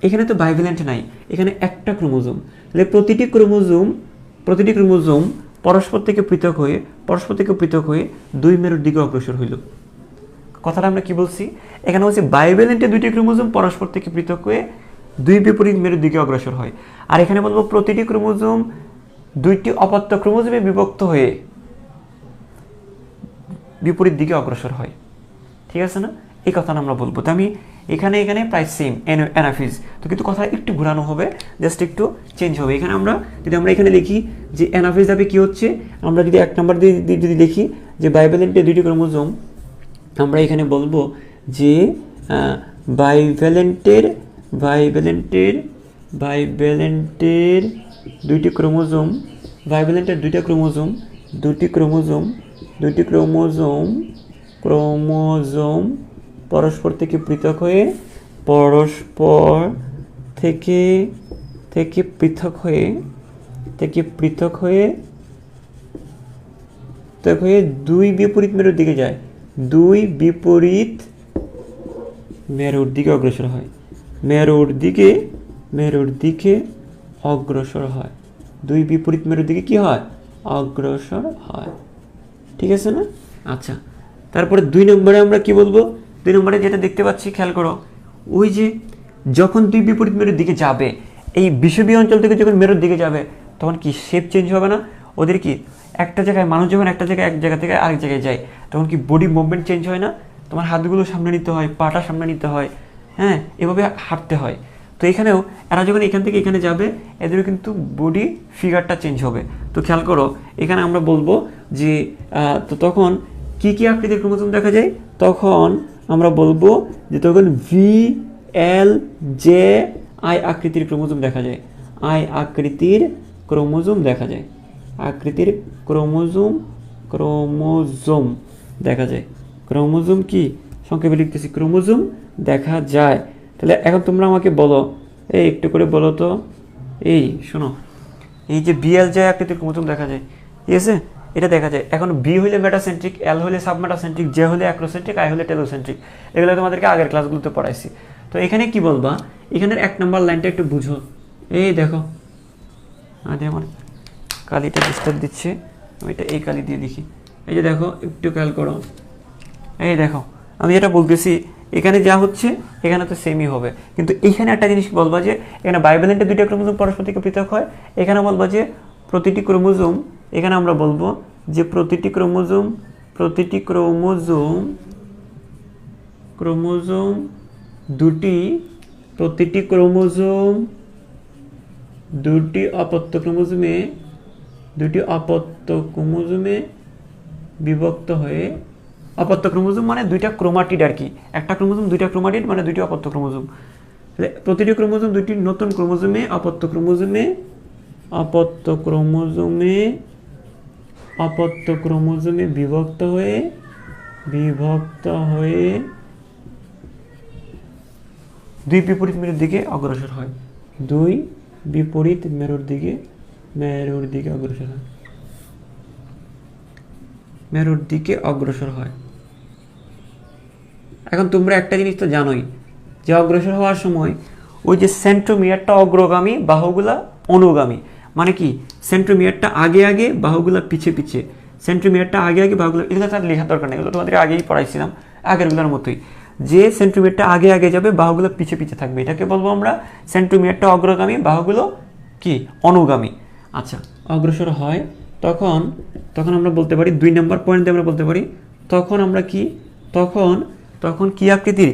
এখানে তো বাইভ্যালেন্ট নাই, এখানে একটা ক্রোমোজোম। তাহলে প্রতিটি ক্রোমোজোম পরস্পর থেকে পৃথক হয়ে 2 মেরুর দিকে অগ্রসর হইল। কথাটা আমরা কি বলছি? এখানে হচ্ছে বাইভ্যালেন্টের 2টি ক্রোমোজোম পরস্পর থেকে পৃথক হয়ে 2 বিপরীত মেরুর দিকে অগ্রসর হয়। আর এখানে বলবো প্রতিটি ক্রোমোজোম 2টি অপত্য ক্রোমোজোমে বিভক্ত হয়ে বিপরীত দিকে অগ্রসর হয়। ঠিক আছে না? এই কথাটা আমরা বলবো। তো আমি এখানে প্রায় সেম অ্যানাফেজ, তো কিন্তু কথা একটু ঘোরানো হবে, জাস্ট একটু চেঞ্জ হবে। এখানে আমরা এখানে লিখি যে অ্যানাফেজ ধাপে কি হচ্ছে, আমরা যদি 1 নম্বর দিয়ে যদি লিখি যে বাইভ্যালেন্টের 2টি ক্রোমোজোম, আমরা এখানে বলবো যে বাইভ্যালেন্টের 2টি ক্রোমোজোম পরস্পর থেকে পৃথক হয়ে থেকে পৃথক হয়ে দুই বিপরীত মেরুর দিকে যায়, দুই বিপরীত মেরুর দিকে অগ্রসর হয়, মেরুর দিকে অগ্রসর হয়, দুই বিপরীত মেরুর দিকে কি হয়? অগ্রসর হয়। ঠিক আছে না? আচ্ছা, তারপরে 2 নম্বরে আমরা কি বলবো? 2 নম্বরে যেটা দেখতে পাচ্ছি, খেয়াল করো, ওই যে যখন দুই বিপরীত মেরুর দিকে যাবে, এই বিষুবীয় অঞ্চল থেকে যখন মেরুর দিকে যাবে, তখন কি শেপ চেঞ্জ হবে না? ওদের কি একটা জায়গায়, মানুষ যখন এক জায়গা থেকে আরেক জায়গায় যায়, তখন কি বডি মুভমেন্ট চেঞ্জ হয় না? তোমার হাতগুলো সামনে নিতে হয়, পাটা সামনে নিতে হয়, হ্যাঁ, এভাবে হাঁটতে হয়। তো এখানেও এরা যখন এখান থেকে এখানে যাবে, এদেরও কিন্তু বডি ফিগারটা চেঞ্জ হবে। তো খেয়াল করো, এখানে আমরা বলবো যে তো তখন কি কি আকৃতির ক্রোমোজোম দেখা যায়? তখন আমরা বলবো যে তখন VLJ-I আকৃতির ক্রোমোজোম দেখা যায়, I আকৃতির ক্রোমোজোম দেখা যায়, আকৃতির ক্রোমোজোম দেখা যায়। ক্রোমোজোম কি সংক্ষেপে লিখতেছি, ক্রোমোজোম দেখা যায়। তাহলে এখন তোমরা আমাকে বলো, এই একটু করে বলো তো, এই শোনো, এই যে VLJ আকৃতির ক্রোমোজোম দেখা যায়, ঠিক আছে, এটা দেখা যায়। এখন বি হলে মেটাসেন্ট্রিক, এল হলে সাবমেটাসেন্ট্রিক, জে হলে অ্যাক্রোসেন্ট্রিক, আই হলে টেলোসেন্ট্রিক। এগুলো তোমাদেরকে আগের ক্লাসগুলোতে পড়াইছি। তো এখানে কি বলবা? এখানের 1 নম্বর লাইনটা একটু বুঝো। এই দেখো, আমার কালিটা ডিস্টার্ব দিচ্ছে, আমি এটা এই কালি দিয়ে দেখি। এই যে দেখো, একটু খেয়াল করো, এই দেখো আমি যেটা বলতেছি, এখানে যা হচ্ছে এখানে তো সেমই হবে, কিন্তু এইখানে একটা জিনিস বলবা যে এখানে বাইভ্যালেন্টে 2টা ক্রোমোজোম পরস্পর থেকে পৃথক হয়। এখানে বলবা যে প্রতিটি ক্রোমোজোম, এখানে আমরা বলবো যে প্রতিটি ক্রোমোজোম দুটি অপত্য ক্রোমোজোমে বিভক্ত হয়ে, অপত্য ক্রোমোজোম মানে 2টা ক্রোমাটিড আর কি, একটা ক্রোমোজোম 2টা ক্রোমাটিড মানে 2টি অপত্য ক্রোমোজোম। তাহলে প্রতিটি ক্রোমোজোম 2টি নতুন ক্রোমোজোমে অপত্য ক্রোমোজোমে বিভক্ত হয়ে দুই বিপরীত মেরুর দিকে অগ্রসর হয়, দুই বিপরীত মেরুর দিকে অগ্রসর হয়। এখন তোমরা একটা জিনিস তো জানোই যে অগ্রসর হওয়ার সময় ওই যে সেন্ট্রোমিয়ারটা অগ্রগামী, বাহুগুলা অনুগামী। মানে কি, সেন্ট্রোমিয়ারটা আগে বাহুগুলা পিছে, সেন্ট্রোমিয়ারটা আগে বাহুগুলা, এগুলো তার লেখার দরকার নেই, এগুলো তোমাদের আগেই পড়াইছিলাম, আগেরগুলোর মতোই, যে সেন্ট্রোমিয়ারটা আগে যাবে, বাহুগুলো পিছে থাকবে, এটাকে বলবো আমরা সেন্ট্রোমিয়ারটা অগ্রগামী, বাহুগুলো কি অনুগামী। আচ্ছা, অগ্রসর হয় তখন আমরা বলতে পারি 2 নম্বর পয়েন্টে আমরা বলতে পারি, তখন আমরা কি, তখন কি আকৃতির?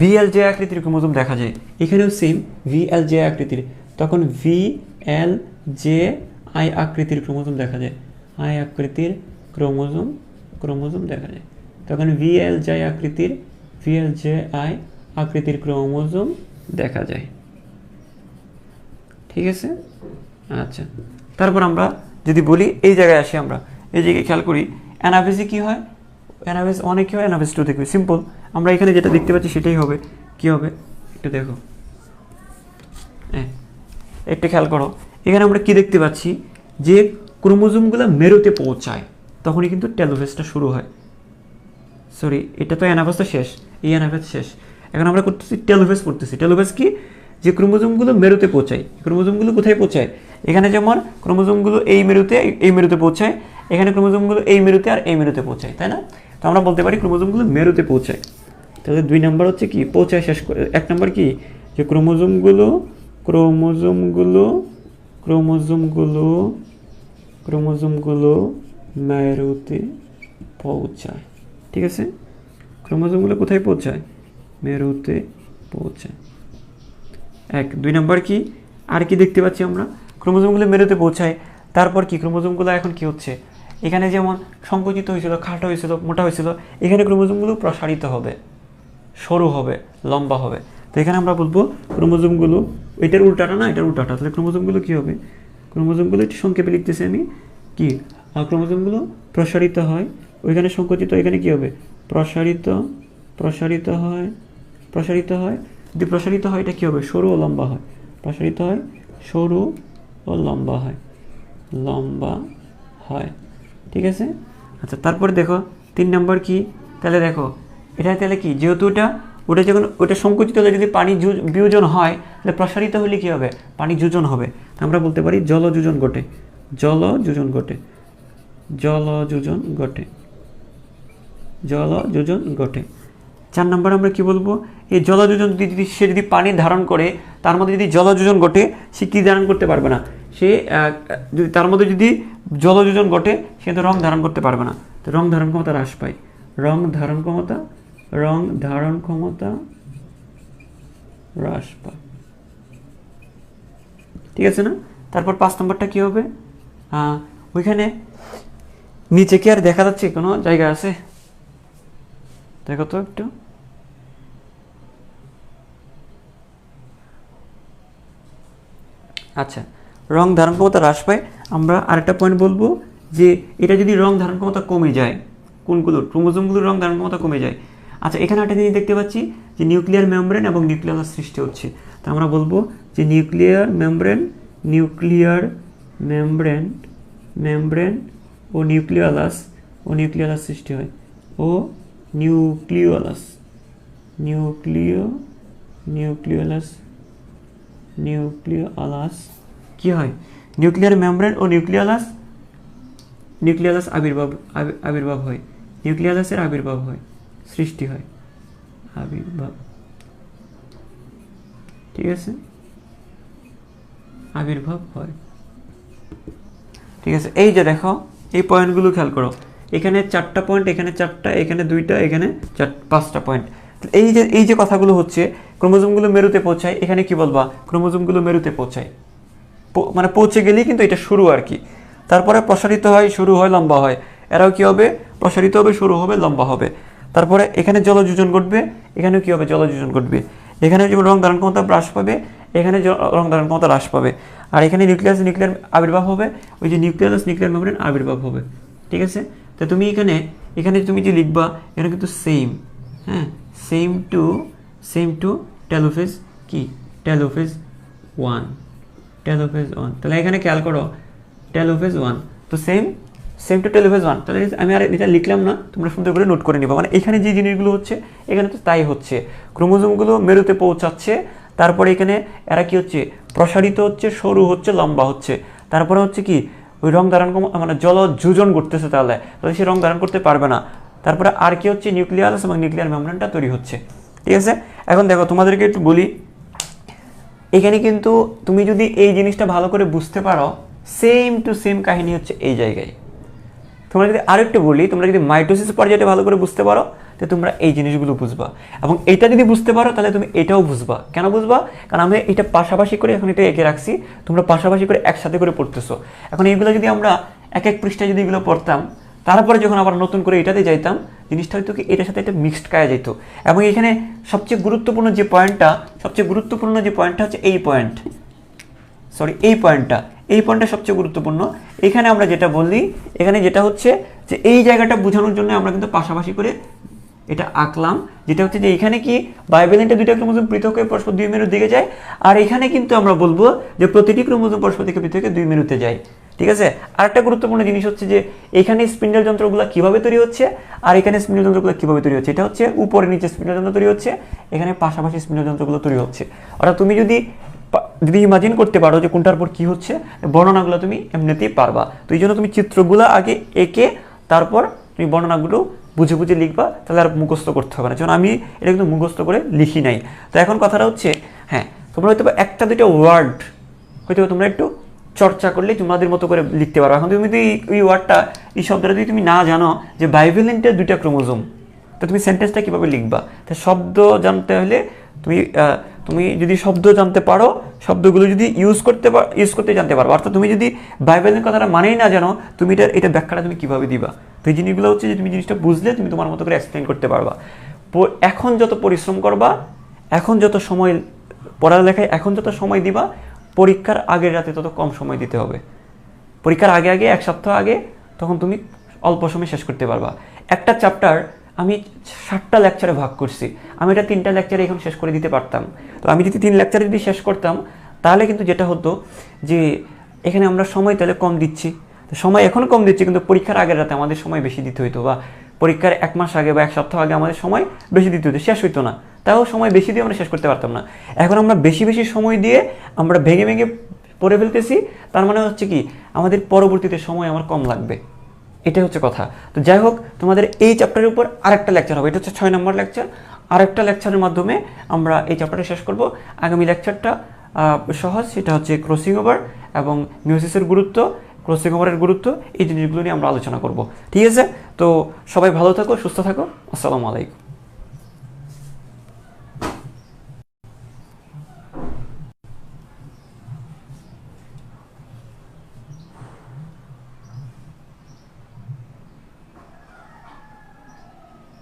VLJ আকৃতির ক্রোমোজোম দেখা যায়। এখানেও সেম VLJ আকৃতির, তখন VLJ-I আকৃতির ক্রোমোজোম দেখা যায়, I আকৃতির ক্রোমোজোম দেখা যায়। তখন VLJ-I আকৃতির ক্রোমোজোম দেখা যায়। ঠিক আছে? আচ্ছা, তারপর আমরা যদি বলি, এই জায়গায় আসি, আমরা এই জায়গায় খেয়াল করি, অ্যানাফেজে কি হয়? অ্যানাফেজ অনেক কি হয়, অ্যানাফেজ 2 দেখবে, সিম্পল। আমরা এখানে যেটা দেখতে পাচ্ছি সেটাই হবে। কি হবে একটু দেখো, একটু খেয়াল করো, এখানে আমরা কি দেখতে পাচ্ছি যে ক্রোমোজোমগুলো মেরুতে পৌঁছায়, তখনই কিন্তু টেলোফেজটা শুরু হয়। সরি, এটা তো অ্যানাফেজ তো শেষ, এই অ্যানাফেজ শেষ। এখন আমরা করতেছি টেলোফেজ করতেছি। টেলোফেজ কি? যে ক্রোমোজোমগুলো মেরুতে পৌঁছায়। ক্রোমোজোমগুলো কোথায় পৌঁছায়? এখানে যেমন ক্রোমোজোমগুলো এই মেরুতে পৌঁছায়, এখানে ক্রোমোজোমগুলো এই মেরুতে আর এই মেরুতে পৌঁছায়, তাই না? তো আমরা বলতে পারি ক্রোমোজোমগুলো মেরুতে পৌঁছায়। তাহলে 2 নম্বর হচ্ছে কি, পৌঁছায় শেষ করে। 1 নম্বর কি, যে ক্রোমোজোমগুলো মেরুতে পৌঁছায়। ঠিক আছে, ক্রোমোজোমগুলো কোথায় পৌঁছায়? মেরুতে পৌঁছায়। 1 2 নম্বর কি, আর কি দেখতে পাচ্ছি আমরা? ক্রোমোজোমগুলো মেরুতে পৌঁছায়। তারপর কি, ক্রোমোজোমগুলো এখন কি হচ্ছে, এখানে যেমন সংকুচিত হয়েছিল, খাটো হয়েছিল, মোটা হয়েছিল, এখানে ক্রোমোজোমগুলো প্রসারিত হবে, সরু হবে, লম্বা হবে। তো এখানে আমরা বলবো ক্রোমোজোমগুলো, এটার উল্টাটা না, এটার উল্টাটা। তাহলে ক্রোমোজোমগুলো কি হবে? ক্রোমোজোমগুলো একটু সংক্ষেপে লিখতেছি আমি, কি, ক্রোমোজোমগুলো প্রসারিত হয়, ওইখানে সংকুচিত, এখানে কি হবে? প্রসারিত হয়। যদি প্রসারিত হয়, এটা কি হবে? সরু ও লম্বা হয়। প্রসারিত হয়, সরু ও লম্বা হয়। লম্বা হয়। ঠিক আছে, আচ্ছা তারপরে দেখো 3 নম্বর কি, তাহলে দেখো এটা তাহলে কি, যেহেতু ওটা যখন ওটা সংকুচিত হলে যদি পানি বিয়োজন হয়, তাহলে প্রসারিত হলে কি হবে, পানি যোজন হবে। আমরা বলতে পারি জলযোজন ঘটে, জলযোজন ঘটে, জলযোজন ঘটে, জলযোজন ঘটে। 4 নম্বর আমরা কি বলবো, এই জলযোজন যদি সে যদি পানি ধারণ করে, তার মধ্যে যদি জলযোজন ঘটে, সে কি ধারণ করতে পারবে না, সে যদি তার মধ্যে যদি জলযোজন ঘটে, সে তো রং ধারণ করতে পারবে না, তো রং ধারণ ক্ষমতা হ্রাস পায়, রং ধারণ ক্ষমতা হ্রাস পায়। ঠিক আছে না। তারপর 5 নম্বরটা কি হবে, ওইখানে নিচে কি আর দেখা যাচ্ছে কোনো জায়গা আছে, দেখো তো একটু। আচ্ছা, রং ধারণ ক্ষমতা হ্রাস পায়। আমরা আরেকটা পয়েন্ট বলবো যে এটা যদি রং ধারণ ক্ষমতা কমে যায়, কোনগুলোর, ক্রোমোজোমগুলোর রং ধারণ ক্ষমতা কমে যায়। আচ্ছা, এখানে একটা জিনিস দেখতে পাচ্ছি যে নিউক্লিয়ার মেমব্রেন এবং নিউক্লিয়াস সৃষ্টি হচ্ছে। তো আমরা বলবো যে নিউক্লিয়ার মেমব্রেন ও নিউক্লিয়াস সৃষ্টি হয়, ও নিউক্লিয়াস কি হয়, নিউক্লিয়ার মেমব্রেন ও নিউক্লিয়াস আবির্ভাব হয়, নিউক্লিয়াসের আবির্ভাব হয়, সৃষ্টি হয়, আবির্ভাব। ঠিক আছে, আবির্ভাব হয়। ঠিক আছে, এই যে দেখো এই পয়েন্টগুলো খেয়াল করো, এখানে 4টা পয়েন্ট, এখানে 4টা, এখানে 2টা, এখানে 5টা পয়েন্ট। এই যে কথাগুলো হচ্ছে, ক্রোমোজোমগুলো মেরুতে পৌঁছায়, এখানে কি বলবা, ক্রোমোজোমগুলো মেরুতে পৌঁছায়, মানে পৌঁছে গেলেই কিন্তু এটা শুরু আর কি। তারপরে প্রসারিত হয়, শুরু হয়, লম্বা হয়। এরাও কি হবে, প্রসারিত হবে, শুরু হবে, লম্বা হবে। তারপরে এখানে জলযোজন ঘটবে, এখানেও কি হবে, জলযোজন ঘটবে। এখানে যেমন রং ধারণ ক্ষমতা হ্রাস পাবে, এখানে রং ধারণ ক্ষমতা হ্রাস পাবে। আর এখানে নিউক্লিয়ার আবির্ভাব হবে, ওই যে নিউক্লিয়ার মেমব্রেন আবির্ভাব হবে। ঠিক আছে, তো তুমি এখানে তুমি যে লিখবা, এখানে কিন্তু সেম, হ্যাঁ, সেম টু টেলোফেজ কি, টেলোফেজ 1, তাহলে এখানে খেয়াল করো টেলোফেজ 1, তো সেম টু টেলোফেজ 1। তাহলে আমি আর এটা লিখলাম না, তোমরা সুন্দর করে নোট করে নিবা। মানে এখানে যে জিনিসগুলো হচ্ছে, এখানে তো তাই হচ্ছে, ক্রোমোজোমগুলো মেরুতে পৌঁছাচ্ছে, তারপরে এখানে এরা কি হচ্ছে, প্রসারিত হচ্ছে, সরু হচ্ছে, লম্বা হচ্ছে। তারপরে হচ্ছে কি, ওই রং ধারণ মানে জলযোজন করতেছে, তাহলে সে রং ধারণ করতে পারবে না। তারপরে আর কি হচ্ছে, নিউক্লিয়াস এবং নিউক্লিয়ার মেমব্রেনটা তৈরি হচ্ছে। ঠিক আছে, এখন দেখো তোমাদেরকে একটু বলি, এখানে কিন্তু তুমি যদি এই জিনিসটা ভালো করে বুঝতে পারো, সেম টু সেম কাহিনী হচ্ছে এই জায়গায়। তোমরা যদি আরেকটু বলি, তোমরা যদি মাইটোসিস পর্যায়টা ভালো করে বুঝতে পারো, তো তোমরা এই জিনিসগুলো বুঝবা, এবং এইটা যদি বুঝতে পারো তাহলে তুমি এটাও বুঝবা। কেন বুঝবা, কারণ আমি এটা পাশাপাশি করে এখন এটা এঁকে রাখছি, তোমরা পাশাপাশি করে একসাথে করে পড়তেছো। এখন এইগুলো যদি আমরা এক পৃষ্ঠায় যদি এগুলো পড়তাম, তারপরে যখন আবার নতুন করে এটাতে যাইতাম, জিনিসটা হয়তো কি এটার সাথে এটা মিক্সড করা যেত। এবং এখানে সবচেয়ে গুরুত্বপূর্ণ যে পয়েন্টটা হচ্ছে এই পয়েন্টটা সবচেয়ে গুরুত্বপূর্ণ। এখানে আমরা যেটা বললি, এখানে যেটা হচ্ছে যে এই জায়গাটা বোঝানোর জন্য আমরা কিন্তু পাশাপাশি করে এটা আঁকলাম, যেটা হচ্ছে যে এখানে কি বাইভ্যালেন্টে 2টা ক্রোমোজোম পৃথক হয়ে পরস্পর 2 মেরুর দিকে যায়, আর এখানে কিন্তু আমরা বলবো যে প্রতিটি ক্রোমোজোম পরস্পর থেকে পৃথক হয়ে 2 মেরুতে যায়। ঠিক আছে, আরেকটা গুরুত্বপূর্ণ জিনিস হচ্ছে যে এখানে স্পিন্ডেল যন্ত্রগুলো কিভাবে তৈরি হচ্ছে, আর এখানে স্পিন্ডেল যন্ত্রগুলো কিভাবে তৈরি হচ্ছে। এটা হচ্ছে উপরে নিচে স্পিন্ডেল যন্ত্র তৈরি হচ্ছে, এখানে পাশাপাশি স্পিন্ডেল যন্ত্রগুলো তৈরি হচ্ছে। অর্থাৎ তুমি যদি ইমাজিন করতে পারো যে কোনটার পর কি হচ্ছে, বর্ণনাগুলো তুমি এমনিতেই পারবা। তো এই জন্য তুমি চিত্রগুলো আগে এঁকে তারপর তুমি বর্ণনাগুলো বুঝে বুঝে লিখবা, তাহলে আর মুখস্থ করতে হবে না। যেমন আমি এটা কিন্তু মুখস্থ করে লিখি নাই। তো এখন কথাটা হচ্ছে, হ্যাঁ, তোমরা হয়তো 1টা 2টা ওয়ার্ড হয়তো তোমরা একটু চর্চা করলে তোমাদের মতো করে লিখতে পারো। এখন তুমি যদি এই ওয়ার্ডটা, এই শব্দটা যদি তুমি না জানো যে বাইভ্যালেন্টের 2টা ক্রোমোজোম, তো তুমি সেন্টেন্সটা কীভাবে লিখবা? তো শব্দ জানতে হলে তুমি যদি শব্দ জানতে পারো, শব্দগুলো যদি ইউজ করতে জানতে পারো। অর্থাৎ তুমি যদি বাইভ্যালেন্ট কথাটা মানেই না জানো, তুমি এটা ব্যাখ্যাটা তুমি কীভাবে দিবা? তো এই জিনিসগুলো হচ্ছে যে তুমি জিনিসটা বুঝলে তুমি তোমার মতো করে এক্সপ্লেন করতে পারবা। এখন যত পরিশ্রম করবা, এখন যত সময় পড়ালেখায় এখন যত সময় দিবা, পরীক্ষার আগের রাতে তত কম সময় দিতে হবে। পরীক্ষার আগে 1 সপ্তাহ আগে, তখন তুমি অল্প সময় শেষ করতে পারবা। একটা চ্যাপ্টার আমি 7টা লেকচারে ভাগ করছি, আমি এটা 3টা লেকচারে এখন শেষ করে দিতে পারতাম। তো আমি যদি 3 লেকচারে যদি শেষ করতাম, তাহলে কিন্তু যেটা হতো যে এখানে আমরা সময় তাহলে কম দিচ্ছি, তো সময় এখন কম দিচ্ছি, কিন্তু পরীক্ষার আগের রাতে আমাদের সময় বেশি দিতে হইতো, বা পরীক্ষার 1 মাস আগে বা 1 সপ্তাহ আগে আমাদের সময় বেশি দিতে হতো, শেষ হইতো না। তাও সময় বেশি দিয়ে আমরা শেষ করতে পারতাম না। এখন আমরা বেশি বেশি সময় দিয়ে আমরা ভেঙে ভেঙে পড়ে ফেলতেছি, তার মানে হচ্ছে কি আমাদের পরবর্তীতে সময় আমার কম লাগবে, এটাই হচ্ছে কথা। তো যাই হোক, তোমাদের এই চ্যাপ্টারের উপর আরেকটা লেকচার হবে, এটা হচ্ছে 6 নম্বর লেকচার। আরেকটা লেকচারের মাধ্যমে আমরা এই চ্যাপ্টারটা শেষ করব। আগামী লেকচারটা সহজ, সেটা হচ্ছে ক্রসিং ওভার এবং মিওসিসের গুরুত্ব, ক্রসিং ওভারের গুরুত্ব, এই জিনিসগুলো নিয়ে আমরা আলোচনা করব। ঠিক আছে, তো সবাই ভালো থাকো, সুস্থ থাকো, আসসালামু আলাইকুম।